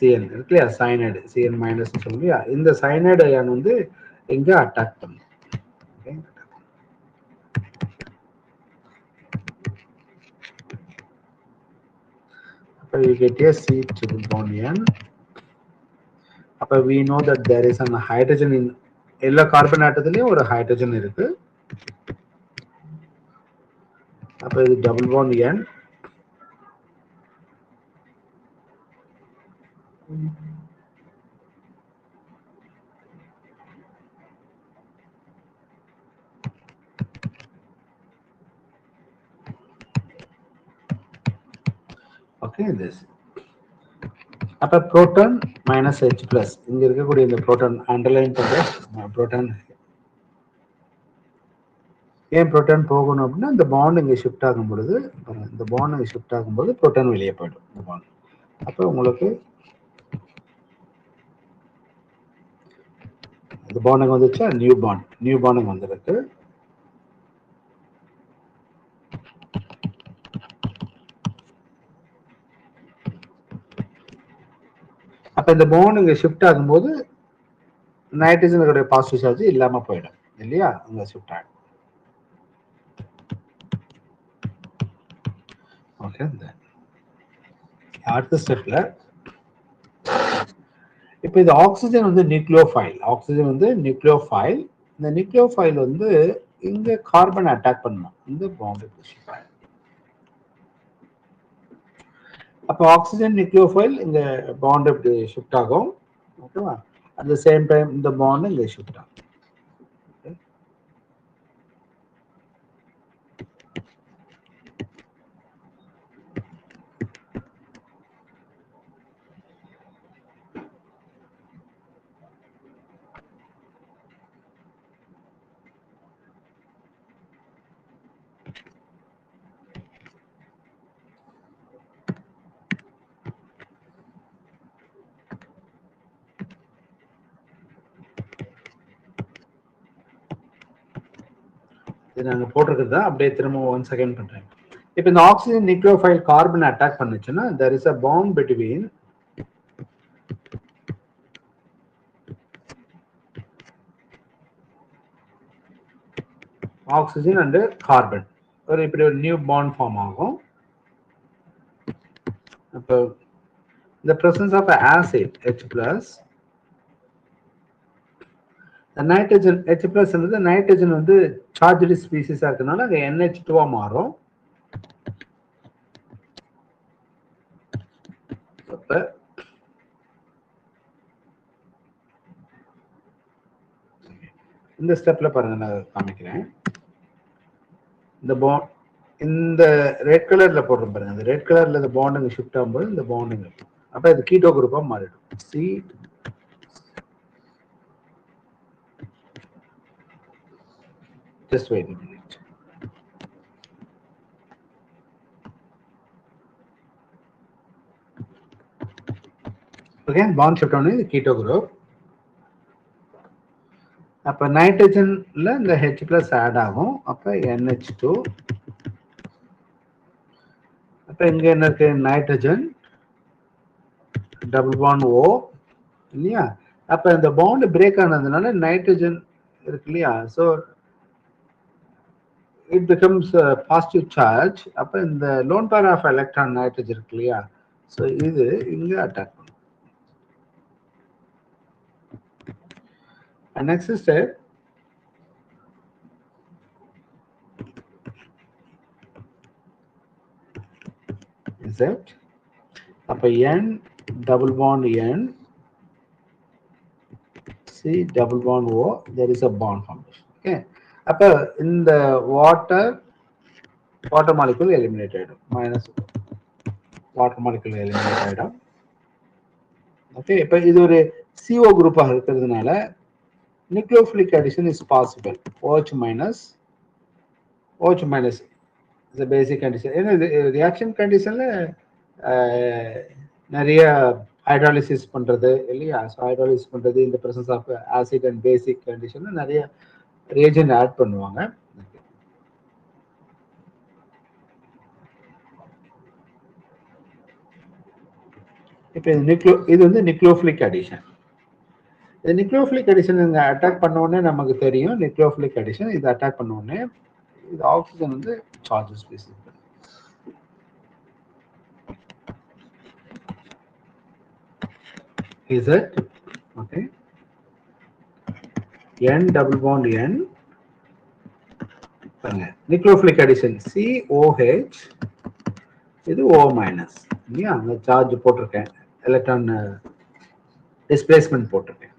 CN இருக்கு இல்லையா, சைனைடு CN மைனஸ் சொல்லுங்க. இந்த சைனைடு அயான் வந்து எங்க அட்டாக் பண்ணும். அப்ப you get a C triple bond N. அப்ப we know that there is an hydrogen in எல்லா கார்பன் ஆட்டத்திலயும் ஒரு ஹைட்ரஜன் இருக்கு. அப்ப இது double bond N. Okay, this. அப்ப புரோட்டான் மைனஸ் H பிளஸ், இங்க இருக்கக்கூடிய இந்த புரோட்டான் அண்டர்லைன் பண்ற புரோட்டான். ஏன் புரோட்டான் போகணும் அப்படின்னா இந்த பாண்ட் இங்க ஷிஃப்ட் ஆகும் பொழுது, இந்த பாண்ட் இங்க ஷிஃப்ட் ஆகும்போது புரோட்டான் வெளியே போயிடும் இந்த பாண்ட். அப்ப உங்களுக்கு இந்த பாண்ட் வந்துச்சா, நியூ பாண்ட் வந்திருக்கு. அப்ப இந்த பாண்ட் இங்க ஷிஃப்ட் ஆகும்போது நைட்ரஜனுடைய பாசிட்டிவ் சார்ஜ் இல்லாம போயிடும் இல்லையா, அங்க ஷிஃப்ட் ஆகும். ஓகே, அடுத்த ஸ்டெப்ல இப்ப இது ஆக்சிஜன் வந்து நியூக்ளியோஃபைல். ஆக்சிஜன் வந்து நியூக்ளியோஃபைல். இந்த நியூக்ளியோஃபைல் வந்து இங்க கார்பன் அட்டாக் பண்ணணும் இந்த பாண்ட். அப்போ ஆக்சிஜன் நியூக்ளியோஃபைல் இங்க பாண்ட் இப்படி ஷிஃப்ட் ஆகும். ஓகேவா, அட் த சேம் டைம் இந்த பாண்ட் இங்க ஷிஃப்ட் ஆகும். நாங்க போட்டிருக்கிறது அப்படியே திரும்ப 1 செகண்ட் பண்றேன். இப்ப இந்த ஆக்சிஜன் நியூக்ளியோஃபைல் கார்பன் அட்டாக் பண்ணுச்சுன்னா there is a bond between oxygen and carbon. ஒரு இப்படி ஒரு நியூ பாண்ட் ஃபார்ம் ஆகும். அப்போ the presence of acid H plus, nitrogen H plus வந்து நைட்ரஜன் வந்து சார்ஜ்டு ஸ்பீசிஸா இருக்கனால அங்க NH2 மாறும். அப்ப இந்த ஸ்டெப்ல பாருங்க, நான் காமிக்கிறேன். இந்த பாண்ட் இந்த ரெட் கலர்ல போடுறோம் பாருங்க, இந்த ரெட் கலர்ல இந்த பாண்டுங்க ஷிஃப்ட் ஆகும்போது இந்த பாண்டுங்க அப்ப இது கீட்டோ குரூப்பா மாறிடும். C just wait a minute. Again bond shift on the keto group. அப்ப நைட்ரஜன்ல இந்த H plus add ஆகும். அப்ப NH2. அப்ப இங்க என்ன இருக்கு, நைட்ரஜன் டபுள் பாண்ட் O இல்லையா. அப்ப இந்த பாண்ட் பிரேக் ஆனதுனால நைட்ரஜன் இருக்கு இல்லையா, so it becomes a positive charge. அப்ப இந்த lone pair of electron nitrogen இருக்கு இல்லையா, so இது இங்க அட்டாக் பண்ணும். And next step is that அப்ப N double bond N C double bond O, there is a bond formation. Okay, அப்ப இந்த வாட்டர் மாலிகுல் எலிமினேட் ஆயிடும், மைனஸ் வாட்டர் மாலிகுல் எலிமினேட் ஆயிடும். ஓகே, இப்ப இது ஒரு CO குரூப்பாக இருக்கிறதுனால nucleophilic addition is possible. OH minus is basic condition. ஏன்னா ரியாக்ஷன் கண்டிஷன்ல நிறைய ஹைட்ராலிசிஸ் பண்றது இல்லையா, ஹைட்ராலிசிஸ் பண்றது இந்த presence of acid and basic கண்டிஷன்ல நிறைய ரியேஜென்ட் ஆட் பண்ணுவாங்க. இப்போ இது வந்து நியூக்ளியோஃபிலிக் அடிஷன். இந்த நியூக்ளியோஃபிலிக் அடிஷன் இங்க அட்டாக் பண்ண உடனே நமக்கு தெரியும், நியூக்ளியோஃபிலிக் அடிஷன் இது அட்டாக் பண்ண உடனே இது ஆக்சிஜன் வந்து charges basic is it okay, N double bond N பாருங்க, நியூக்ளியோஃபிலிக் அடிஷன் COH, இது O மைனஸ் இல்லையா, அந்த சார்ஜ் போட்டிருக்கேன், எலக்ட்ரான் டிஸ்பிளேஸ்மெண்ட் போட்டிருக்கேன்.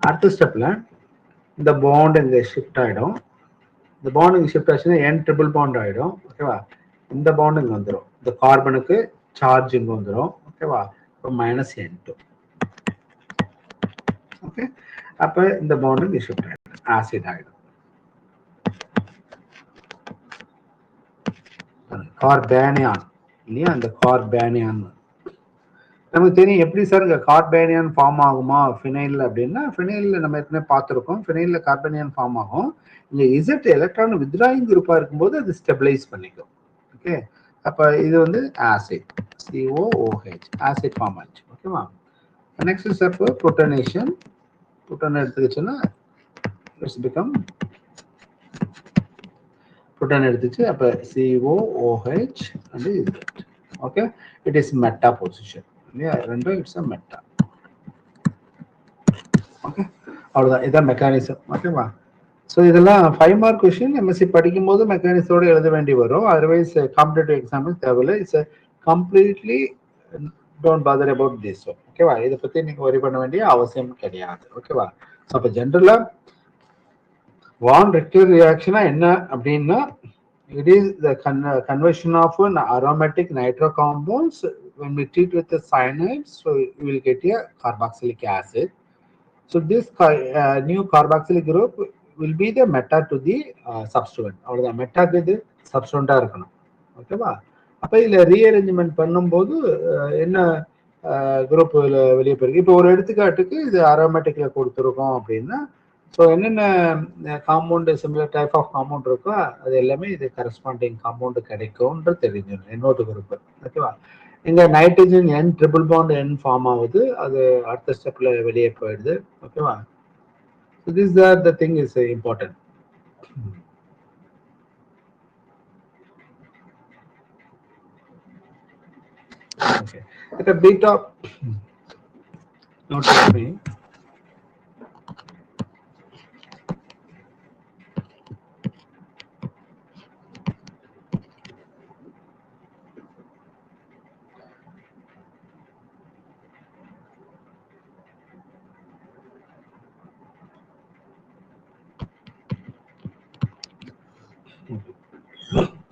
அடுத்த ஸ்டெப்ல இந்த பாண்ட் இங்க ஷிஃப்ட் ஆயிடும். இந்த பாண்ட் இங்க ஷிஃப்ட் ஆச்சுன்னா N ட்ரிபிள் பாண்ட் ஆயிடும். ஓகேவா, இந்த பாண்ட் இங்க வந்துடும், இந்த கார்பனுக்கு சார்ஜ் இங்க வந்துடும். ஓகேவா, இப்போ மைனஸ் N2. ஓகே, அப்ப இந்த பாண்ட் இங்க ஷிஃப்ட் ஆயிடும், ஆசிட் ஆயிடும். கார்பேனியான் இல்லையா, அந்த கார்பேனியான் நமக்கு தெரியும். எப்படி சார் இங்க கார்பேனியான் ஃபார்ம் ஆகுமா ஃபினைல் அப்படின்னா, ஃபினைல்ல நம்ம ஏற்கனவே பார்த்துருக்கோம், ஃபினைல்ல கார்பேனியான் ஃபார்ம் ஆகும். இங்க இசட் எலக்ட்ரான் வித்ராயிங் குரூப்பா இருக்கும்போது அது ஸ்டெபிளைஸ் பண்ணிக்கும். ஓகே, அப்ப இது வந்து ஆசிட் COOH ஆசிட் ஃபார்ம் ஆச்சு. ஓகேவா? Next step protonation. புரோட்டான் எடுத்துக்கிச்சுன்னா இட்ஸ் பிகம் புரோட்டான் எடுத்துச்சு, அப்ப COOH and இது. Okay, it is meta position இல்லையா? ரெண்டும் இட்ஸ் அ மெட்டா. ஓகே, அவ்வளவுதான், இதான் மெக்கானிசம். ஓகேவா? ஸோ இதெல்லாம் 5 மார்க் கொஸ்டின். MSc படிக்கும் போது மெக்கானிசத்தோட எழுத வேண்டி வரும். அதர்வைஸ் காம்படிட்டிவ் எக்ஸாம்பிள் தேவையில்லை. It's completely don't father about this. ஓகேவா? இதை பத்தி நீங்க வரி பண்ண வேண்டிய அவசியம் கிடையாது. ஓகேவா? ஸோ அப்போ ஜென்ரலா வான் ரிக்டர் ரியாக்ஷனா என்ன அப்படின்னா, it is the conversion of an aromatic nitro compounds when we treat with the cyanides, so you will get a carboxylic acid. So this new carboxylic group will be the meta to the substituent. அவ்வளவுதான், மெட்டாக்கு இது சப்ஸ்டியூண்டா இருக்கணும். ஓகேவா? அப்ப இதுல rearrangement பண்ணும்போது என்ன group வெளியே போயிருக்கு. இப்போ ஒரு எடுத்துக்காட்டுக்கு இது அரோமேட்டிக்ல கொடுத்துருக்கோம் அப்படின்னா, ஸோ என்னென்ன compound similar type of compound இருக்கோ அது எல்லாமே இது கரஸ்பாண்டிங் காம்பவுண்ட் கிடைக்கும்ன்ற தெரிஞ்சிடும். N2 குரூப். ஓகேவா? இங்க nitrogen N triple bond N form ஆகுது, அது அடுத்த ஸ்டெப்ல வெளியே போயிடுது. ஓகேவா? So these are the thing is important. Okay, at a beta note with me.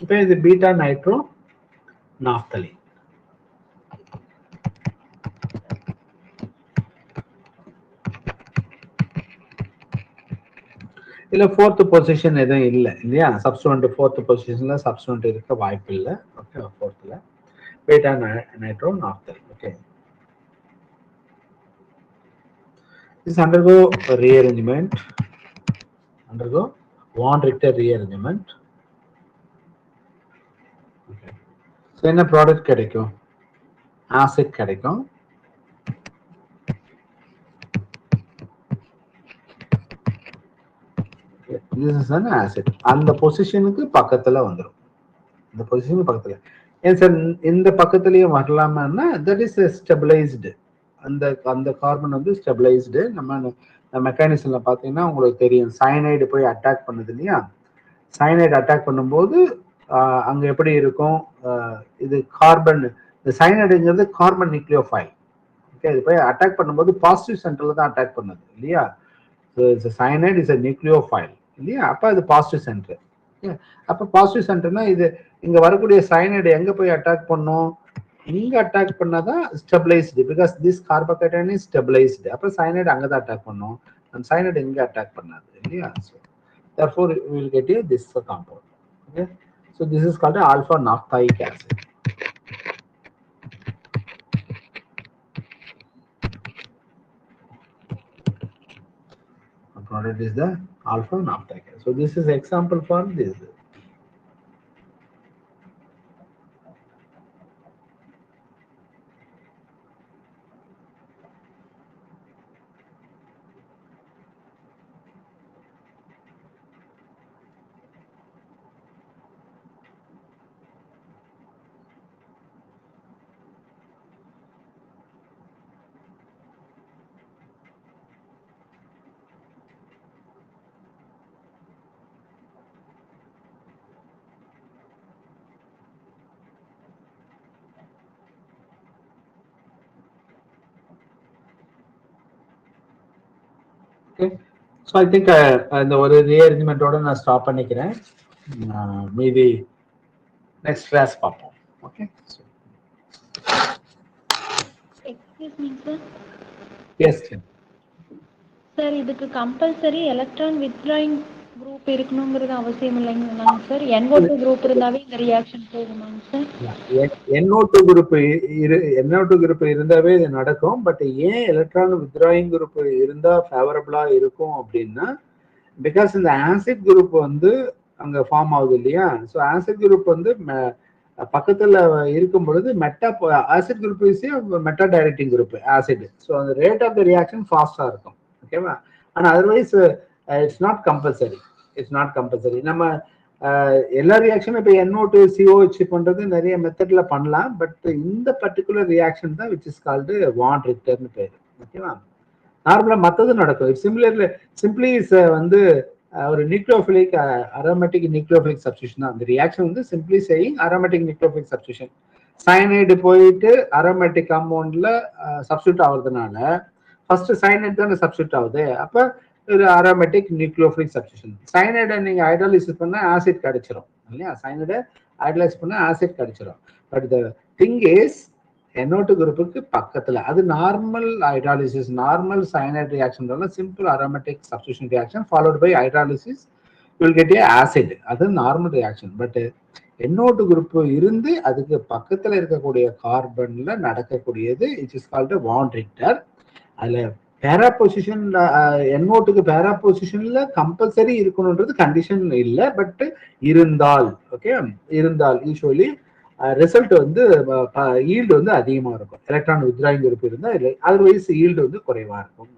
இப்போ இது பீட்டா நைட்ரோ நாப்தலின். இதுல 4th பொசிஷன் எதுவும் இல்லை இல்லையா? சப்ஸ்டிட்யூண்ட் 4th பொசிஷன்ல சப்ஸ்டிட்யூண்ட் இருக்க வாய்ப்பு இல்லை. Okay, 4th beta nitro naphthalene. Okay, this undergo rearrangement, undergo von Richter rearrangement. Okay, so என்ன ப்ராடக்ட் கிடைக்கும்? ஆசிட் கிடைக்கும். This is an acid. அந்த பொசிஷனுக்கு பக்கத்துல வந்துடும். இந்த பொசிஷனுக்கு பக்கத்துல ஏன் சார் இந்த பக்கத்துலயே வரலாமான்னா, that is stabilized. அந்த கார்பன் வந்து ஸ்டெபிளைஸ்டு. நம்ம மெக்கானிசம்ல பாத்தீங்கன்னா உங்களுக்கு தெரியும், சயனைடு போய் அட்டாக் பண்ணுது இல்லையா? சயனைடு அட்டாக் பண்ணும்போது அங்க எப்படி இருக்கும்? இது கார்பன், இந்த சயனைடுங்கிறது கார்பன் நியூக்ளியோஃபைல். ஓகே, இது போய் அட்டாக் பண்ணும்போது பாசிட்டிவ் சென்டர்ல தான் அட்டாக் பண்ணுது இல்லையா? சயனைடு இஸ் a நியூக்ளியோஃபைல் இல்லையா? அப்ப அது பாசிட்டிவ் சென்டர். அப்ப பாசிட்டிவ் சென்டர்னா இது இங்க வரக்கூடிய சயனைடு எங்க போய் அட்டாக் பண்ணும்? இங்க அட்டாக் பண்ணாதான் stabilised, because this carbocation is stabilised. அப்ப சயனைடு அங்கதான் அட்டாக் பண்ணும், அந்த சயனைடு இங்க அட்டாக் பண்ணாது இல்லையா? So therefore we will get a this compound. Okay, so this is called alpha naphthoic acid. The product is the alpha naphthoic acid. So this is example for this. Okay, so I think அந்த ஒரு ரீஅரேஞ்ச்மெண்டோட நான் stop பண்ணிக்கிறேன். மீதி next class பார்ப்போம். Okay, excuse me sir. Yes sir, இதுக்கு compulsory electron withdrawing group இருக்கணுங்கிறது அவசியம் இல்லைங்களாங்க sir? NO2 group இருந்தாவே இந்த ரியாக்ஷன் போகுமாங்க சார்? NO2 குரூப் இருந்தாவே இது நடக்கும். பட் ஏன் எலக்ட்ரான் வித்ட்ராயிங் குரூப் இருந்தா ஃபேவரபிளா இருக்கும் அப்படின்னா, பிகாஸ் இந்த ஆசிட் குரூப் வந்து அங்க ஃபார்ம் ஆகுது இல்லையா? ஸோ ஆசிட் குரூப் வந்து பக்கத்துல இருக்கும் பொழுது acid group is meta directing group acid. So அந்த ரேட் ஆஃப் த ரியாக்ஷன் ஃபாஸ்டா இருக்கும். ஓகேவா? ஆனா அதர்வைஸ் இட்ஸ் நாட் கம்பல்சரி. நம்ம எல்லா ரியாக்ஷனும் இப்போ NO2 COH பண்றது நிறைய மெத்தட்ல பண்ணலாம். பட் இந்த பர்டிகுலர் ரியாக்ஷன் தான் விச் இஸ் கால்டு வான் ரிக்டர்னு பேரு. ஓகேவா? நார்மலா மத்தது நடக்கும். சிம்பிளி வந்து ஒரு நியூக்ளியோஃபிலிக் அரோமேட்டிக் நியூக்ளியோஃபிலிக் சப்ஸ்டியூஷன் தான். அந்த ரியாக்ஷன் வந்து simply saying aromatic nucleophilic substitution. Cyanide போயிட்டு அரோமேட்டிக் காம்பவுண்ட்ல சப்ஸ்டியூட் ஆகுறதுனால ஃபர்ஸ்ட் சயனைடு தான் சப்ஸ்டியூட் ஆகுது. அப்ப ஒரு அரோமேட்டிக் நியூக்ளியோஃபிலிக் சப்ஸ்டியூஷன். சயனைடை நீங்க ஹைட்ராலிசிஸ் பண்ணா ஆசிட் கிடைச்சிரும் இல்லையா? சயனைடை ஹைட்ராலிசிஸ் பண்ணா ஆசிட் கிடைச்சிரும். But the thing is NO2 குரூப்புக்கு பக்கத்துல அது normal hydrolysis, normal cyanide reaction, simple aromatic substitution reaction followed by hydrolysis will get a acid. அது normal reaction. But NO2 group இருந்து அதுக்கு பக்கத்துல இருக்கக்கூடிய கார்பன்ல நடக்கக்கூடியது it is called von Richter. அதுல பேரா பொசிஷன் NO2க்கு பேரா பொசிஷன்ல கம்பல்சரி இருக்கணும்ன்றது கண்டிஷன் இல்லை. பட் இருந்தால் யூஸ்வலி ரிசல்ட் வந்து ஈல்டு வந்து அதிகமா இருக்கும். எலக்ட்ரான் வித்ராயிங் குரூப் இருந்தா அதர்வைஸ் ஈல்டு வந்து குறைவா இருக்கும்.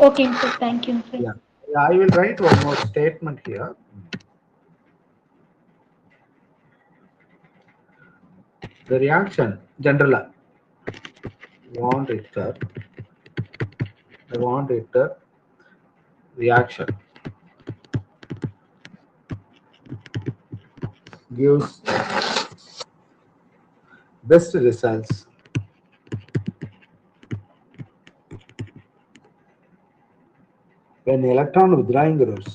ஓகேங்க சார், தேங்க்யூங்க sir. I will write one more statement here. The reaction generally Van Richter reaction gives best results when electron withdrawing groups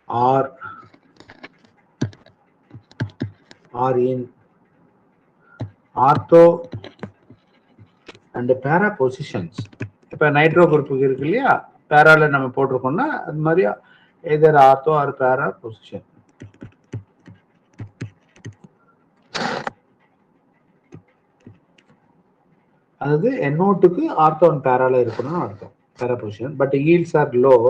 are in ortho and para positions. இப்ப nitro குரூப்புக்கு இருக்கு இல்லையா, பேரால நம்ம போட்டிருக்கோம்னா அது மாதிரி எதர் ஆர்த்தோ ஆர் பேரா பொசிஷன். அதாவது NO2க்கு ஆர்த்தோ அண்ட் பேரால இருக்கணும்னு அர்த்தம், பேரா position. But yields are low.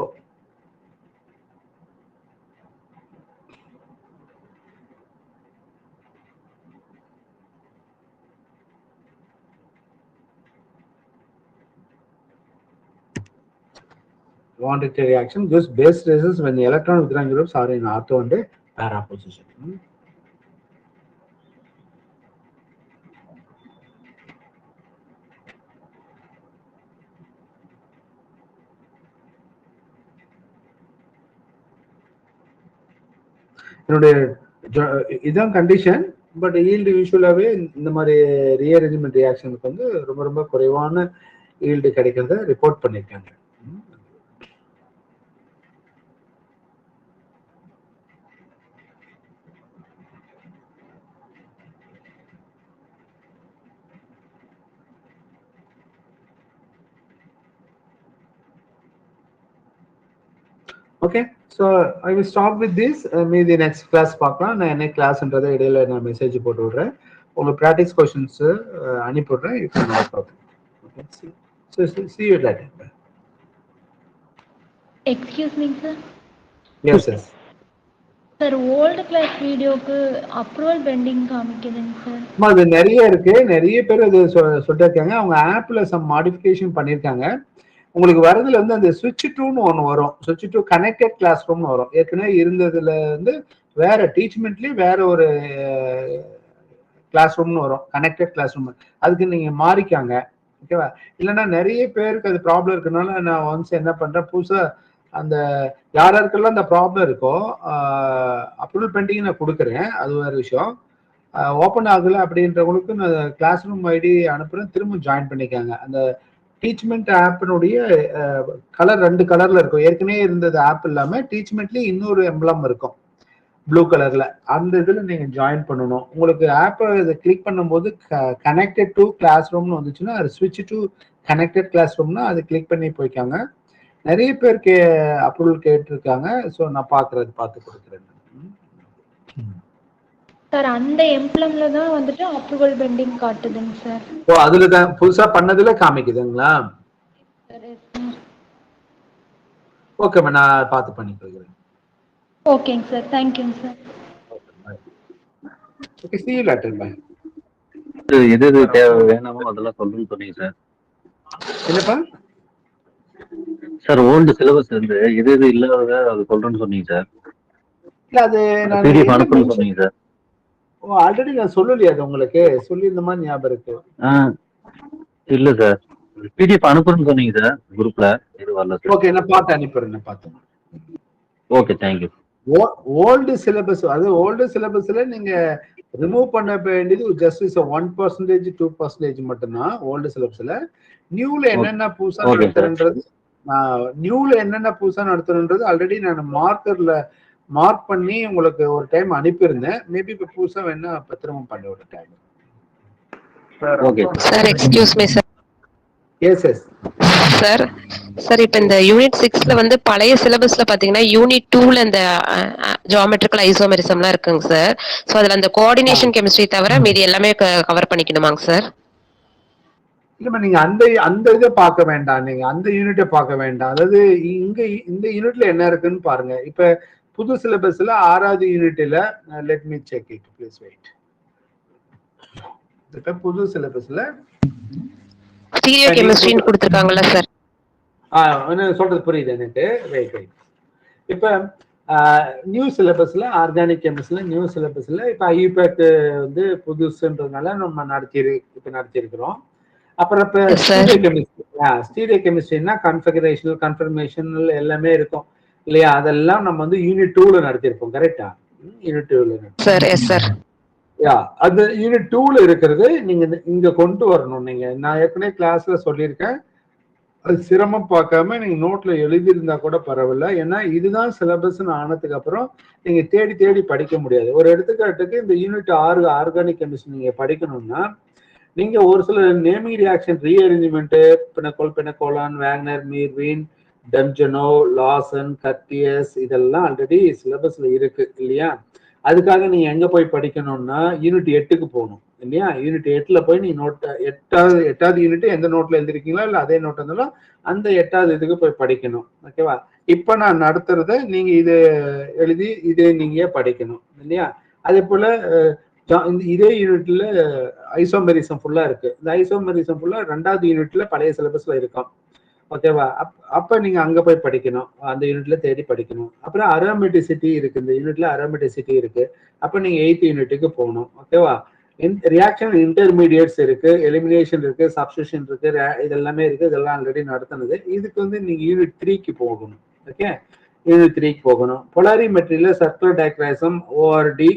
Van Richter reaction gives best results when the electron withdrawing groups are in ortho and para position. இதான் கண்டிஷன். பட் ஈல்டு யூஸ்வலாகவே இந்த மாதிரி ரீஅரேஞ்ச்மெண்ட் ரியாக்ஷனுக்கு வந்து ரொம்ப ரொம்ப குறைவான ஈல்டு கிடைக்கிறத ரிப்போர்ட் பண்ணியிருக்காங்க. Okay, so I will stop with this. மீதி நெக்ஸ்ட் கிளாஸ் பார்க்கலாம். நான் என்ன கிளாஸ்ன்றதை இடையில நான் மெசேஜ் போட்டு விடுறேன். உங்களுக்கு ப்ராக்டிஸ் கொஸ்டின்ஸ் அனுப்பிவிடுறேன். You can note out. Okay, so see you later. Excuse me sir. Yes yes sir, old class வீடியோக்கு அப்ரூவல் பெண்டிங் காமிக்குதுங்க சார். அது நிறைய இருக்கு. நிறைய பேர் அது சொல்லிருக்காங்க. அவங்க ஆப்ல சம் மாடிஃபிகேஷன் பண்ணியிருக்காங்க. உங்களுக்கு வரதுல வந்து அந்த ஸ்விட்ச் 2ன்னு ஒன்று வரும். ஸ்விட்ச் 2 கனெக்டட் கிளாஸ் ரூம்னு வரும். ஏற்கனவே இருந்ததுல வந்து வேற டீச்மெண்ட்லயே வேற ஒரு கிளாஸ் ரூம்னு வரும், கனெக்டட் கிளாஸ் ரூம். அதுக்கு நீங்க மாறிக்காங்க. ஓகேவா? இல்லைன்னா நிறைய பேருக்கு அது ப்ராப்ளம் இருக்கனால நான் ஒன்ஸ் என்ன பண்றேன், புதுசா அந்த யாருக்கெல்லாம் அந்த ப்ராப்ளம் இருக்கோ அப்ரூவல் பெண்டிங் நான் கொடுக்குறேன். அது வேற விஷயம். ஓப்பன் ஆகல அப்படின்றவங்களுக்கு நான் கிளாஸ் ரூம் ஐடி அனுப்புறேன். திரும்ப ஜாயின் பண்ணிக்காங்க. அந்த டீச்மெண்ட் ஆப்பினுடைய கலர் 2 கலர்ல இருக்கும். ஏற்கனவே இருந்தது ஆப் இல்லாம டீச்மெண்ட்லயே இன்னொரு எம்பளம் இருக்கும் ப்ளூ கலர்ல. அந்த இதுல நீங்க ஜாயின் பண்ணணும். உங்களுக்கு ஆப்பை இதை கிளிக் பண்ணும்போது கனெக்டட் டு கிளாஸ் ரூம்னு வந்துச்சுன்னா அது ஸ்விட்ச் டு கனெக்டட் கிளாஸ் ரூம்னா அது கிளிக் பண்ணி போய்க்காங்க. நிறைய பேர் அப்ரூவல் கேட்டிருக்காங்க. ஸோ நான் பார்த்து கொடுக்குறேன். சார் அந்த எம்ப்ளம்ல தான் வந்துட்டு அப்ரூவல் பெண்டிங் காட்டுதுங்க சார். ஓ அதுல தான் புதுசா பண்ணதுல காமிக்குதுங்களா? ஓகேம்மா, நான் பார்த்து பண்ணி கொடுக்குறேன். ஓகேங்க சார், தேங்க்யூங்க sir. Okay, see you later, bye. எது எது தேவை வேணாமோ அதெல்லாம் சொல்லணும்னு சொன்னீங்க சார். என்னப்பா? சார் ஓல்டு சிலபஸ் இருந்து எது எது இல்லாத அது சொல்றேன்னு சொன்னீங்க சார். இல்ல அது நான் பிடிஎஃப் அனுப்பணும்னு சொன்னீங்க சார். ஆல்ரெடி நான் சொல்லலையா அது உங்களுக்கு? சொல்லியிருந்த மாதிரி ஞாபகம் இருக்கு. இல்ல சார், பிடிஎஃப் அனுப்புறேன்னு சொன்னீங்க சார் குரூப்ல. இது வரல சார். ஓகே, நான் பார்த்து அனுப்பிடுறேன். பார்த்தேன். Okay, thank you. ஓல்டு சிலபஸ், அது ஓல்டு சிலபஸ்ல நீங்க ரிமூவ் பண்ண வேண்டியது ஜஸ்ட் 1%, 2% மட்டும்தான் ஓல்டு சிலபஸ்ல. நியூல என்னென்ன புதுசா நடத்துறன்றது, நியூல என்னென்ன புதுசா நடத்துறன்றது ஆல்ரெடி நான் மார்க்கர்ல மார்க் பண்ணி உங்களுக்கு ஒரு டைம் அனுப்பியிருந்தேன். மேபி இப்ப புதுசா வேணா பத்திரமா பண்ணி ஒரு time. Sir excuse me sir. Yes yes sir sir இப்போ இந்த யூனிட் 6ல வந்து பழைய சிலபஸ்ல பாத்தீங்கன்னா யூனிட் 2ல இந்த ஜியோமெட்ரிக்கல் ஐசோமெரிசம்லாம் இருக்குங்க சார். ஸோ அதுல அந்த கோஆர்டினேஷன் கெமிஸ்ட்ரி தவிர மீதி எல்லாமே கவர் பண்ணிக்கணுமாங்க சார்? இல்லம்மா, நீங்க அந்த இதை பார்க்க வேண்டாம். நீங்க அந்த யூனிட்டை பார்க்க வேண்டாம். அதாவது இங்க இந்த யூனிட்ல என்ன இருக்குன்னு பாருங்க. இப்ப புது சிலபஸ்ல 6வது யூனிட்ல let me check it, please wait. இப்ப புது சிலபஸ்ல ஸ்டீரியோ கெமிஸ்ட்ரின்னு கொடுத்திருக்காங்கல்ல சார்? என்ன சொல்றது புரியுது எனக்கு. Wait wait. இப்ப நியூ சிலபஸ்ல ஆர்கானிக் கெமிஸ்ட்ரில நியூ சிலபஸ்ல இப்ப ஐயூபேக் வந்து புதுசுன்றதுனால நம்ம நடத்தியிருக்கிறோம். அப்புறம் இப்ப ஸ்டீரியோ கெமிஸ்ட்ரினா கன்ஃபிகரேஷனல் கன்ஃபர்மேஷனல் எல்லாமே இருக்கும் இல்லையா? அதெல்லாம் நம்ம வந்து யூனிட் 2ல நடத்திருப்போம். கரெக்டா? யூனிட் 2ல சார். Yes sir. அந்த யூனிட் 2ல இருக்கிறது நீங்க இங்க கொண்டு வரணும். நீங்க நான் ஏற்கனவே கிளாஸ்ல சொல்லியிருக்கேன். அது சிரமம் பார்க்காம நீங்க நோட்ல எழுதியிருந்தா கூட பரவாயில்ல. ஏன்னா இதுதான் சிலபஸ்ன்னு ஆனதுக்கு அப்புறம் நீங்க தேடி தேடி படிக்க முடியாது. ஒரு எடுத்துக்காட்டுக்கு இந்த யூனிட் 6 ஆர்கானிக் கெமிஸ்ட்ரி நீங்க படிக்கணும்னா நீங்க ஒரு சில நேமிங் ரியாக்ஷன் ரீஅரேஞ்ச்மெண்ட், பெனகோலான், வேக்னர், மீர்வின், டம்ஜனோ, லாசன், கத்தியஸ் இதெல்லாம் ஆல்ரெடி சிலபஸ்ல இருக்கு இல்லையா? அதுக்காக நீங்க எங்க போய் படிக்கணும்னா யூனிட் 8க்கு போகணும் இல்லையா? யூனிட் 8ல போய் நீ எட்டாவது யூனிட் எந்த நோட்ல எழுதிருக்கீங்களோ இல்ல அதே நோட் இருந்தாலும் அந்த 8வது இதுக்கு போய் படிக்கணும். ஓகேவா? இப்ப நான் நடத்துறத நீங்க இது எழுதி இதே நீங்க படிக்கணும் இல்லையா? அதே போல இதே யூனிட்ல ஐசோமெரிசம் ஃபுல்லா இருக்கு. இந்த ஐசோமெரிசம் ஃபுல்லா 2வது யூனிட்ல பழைய சிலபஸ்ல இருக்கும். ஓகேவா? அப்ப நீங்க அங்க போய் படிக்கணும். அந்த யூனிட்ல தேடி படிக்கணும். அப்புறம் அரோமேட்டிசிட்டி இருக்கு. இந்த யூனிட்ல அரோமேட்டிசிட்டி இருக்கு. அப்ப நீங்க 8th யூனிட்டுக்கு போகணும். ஓகேவா? ரியாக்ஷன் இன்டர்மீடியேட்ஸ் இருக்கு, எலிமினேஷன் இருக்கு, சப்ஸ்டியூஷன் இருக்கு, இதெல்லாமே இருக்கு. இதெல்லாம் ஆல்ரெடி நடத்தினது. இதுக்கு வந்து நீங்க யூனிட் 3க்கு போகணும். ஓகே, யூனிட் 3க்கு போகணும். பொலாரிமெட்ரியில சர்க்குலர் டைக்ராசம் ஓஆர்டி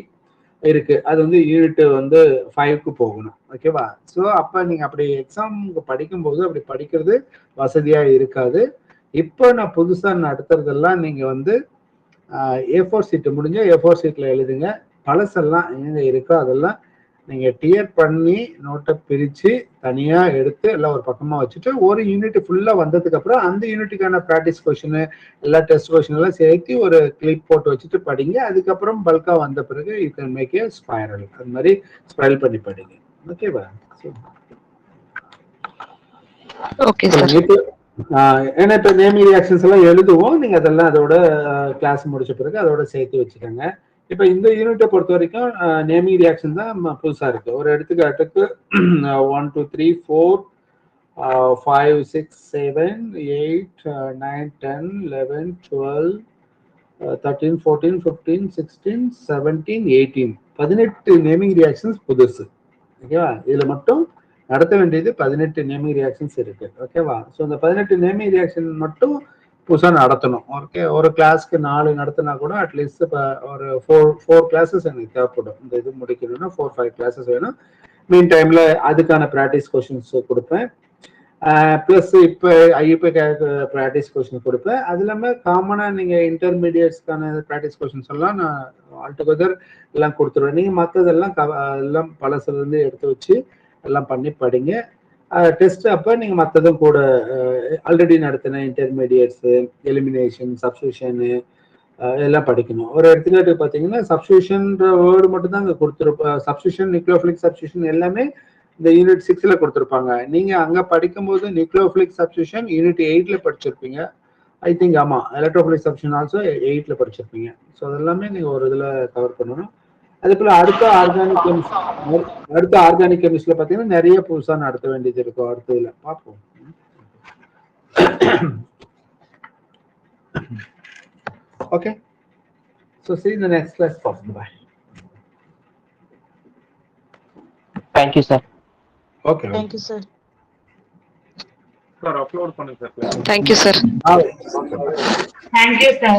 இருக்கு. அது வந்து யூனிட் வந்து 5க்கு போகணும். ஓகேவா? ஸோ அப்ப நீங்க அப்படி எக்ஸாம் படிக்கும்போது அப்படி படிக்கிறது வசதியா இருக்காது. இப்போ நான் புதுசா நடத்துறதெல்லாம் நீங்க வந்து A4 சீட்டு முடிஞ்ச A4 சீட்ல எழுதுங்க. பழசெல்லாம் எங்க இருக்கோ அதெல்லாம் நீங்க டியர் பண்ணி நோட்டை பிரிச்சு தனியா எடுத்து எல்லாம் ஒரு பக்கமா வச்சுட்டு ஒரு யூனிட் ஃபுல்லா வந்ததுக்கு அப்புறம் அந்த யூனிட்டுக்கான ப்ராக்டிஸ் கொஸ்டின் எல்லா டெஸ்ட் கொஸ்டின் எல்லாம் சேர்த்து ஒரு கிளிப் போட்டு வச்சுட்டு படிங்க. அதுக்கப்புறம் பல்கா வந்த பிறகு you can make a spiral. அது மாதிரி ஸ்பைரல் பண்ணி படிங்க. ஓகேவா? Okay sir. ஏன்னா இப்ப நேமிங் ரியாக்ஷன்ஸ் எல்லாம் எழுதுவோம். நீங்க அதெல்லாம் அதோட கிளாஸ் முடிச்ச பிறகு அதோட சேர்த்து வச்சுக்கோங்க. இப்ப இந்த யூனிட்டை பொறுத்த வரைக்கும் நேமிங் ரியாக்ஷன் தான் புதுசா இருக்கு. ஒரு எடுத்துக்காட்டுக்கு 1 2 3 4 5 6 7 8 9 10 11 12 13 14 15 16 17 18 18 நேமிங் ரியாக்ஷன்ஸ் புதுசு. ஓகேவா? இதுல மட்டும் நடத்த வேண்டியது 18 நேமிங் ரியாக்ஷன்ஸ் இருக்கு. ஓகேவா? ஸோ இந்த 18 நேமிங் ரியாக்ஷன் மட்டும் புதுசா நடத்தணும். ஓகே, ஒரு கிளாஸ்க்கு 4 நடத்தினா கூட அட்லீஸ்ட் ஒரு 4 கிளாஸஸ் எனக்கு தேவைப்படும். இந்த இது முடிக்கணும்னா 4-5 கிளாஸஸ் வேணும். மீன் டைம்ல அதுக்கான ப்ராக்டிஸ் கொஸ்டின்ஸ் கொடுப்பேன். பிளஸ் இப்போ ஐயூபி ப்ராக்டிஸ் கொஸ்டின் கொடுப்பேன். அது இல்லாமல் காமனா நீங்க இன்டர்மீடியட்ஸ்க்கான ப்ராக்டிஸ் கொஸ்டின்ஸ் எல்லாம் நான் ஆல்டுகெதர் எல்லாம் கொடுத்துருவேன். நீங்க மற்றதெல்லாம் எல்லாம் பழசுல இருந்து எடுத்து வச்சு எல்லாம் பண்ணி படிங்க. டெஸ்ட் அப்ப நீங்க மற்றதும் கூட ஆல்ரெடி நடத்தின இன்டர்மீடியட்ஸ், எலிமினேஷன், சப்ஸ்டியூஷனு, எல்லாம் படிக்கணும். ஒரு எடுத்துக்காட்டு பார்த்தீங்கன்னா சப்ஸ்டியூஷன்ற வேர்டு மட்டும் தான் அங்கே கொடுத்துருப்பா. சப்ஸ்டியூஷன், நியூக்ளியோஃபிலிக் சப்ஸ்டியூஷன் எல்லாமே இந்த யூனிட் 6ல கொடுத்துருப்பாங்க. நீங்க அங்க படிக்கும்போது நியூக்ளியோஃபிலிக் சப்ஸ்டியூஷன் யூனிட் 8ல படிச்சிருப்பீங்க. ஐ திங்க் ஆமா, எலக்ட்ரோஃபிலிக் சப்ஸ்டியூஷன் ஆல்சோ 8ல படிச்சிருப்பீங்க. ஸோ அதெல்லாமே நீங்க ஒரு இதுல கவர் பண்ணணும். அதே போல அடுத்த ஆர்கானிக் கெமிஸ்ட்ல பார்த்தீங்கன்னா நிறைய புதுசா நடத்த வேண்டியது இருக்கும். அடுத்த இதுல பார்ப்போம். Okay, so see you in the next class. Bye. Thank you, sir. Okay. Thank you, sir. Sir upload பண்ணுங்க sir. Thank you sir. Okay. Thank you, sir.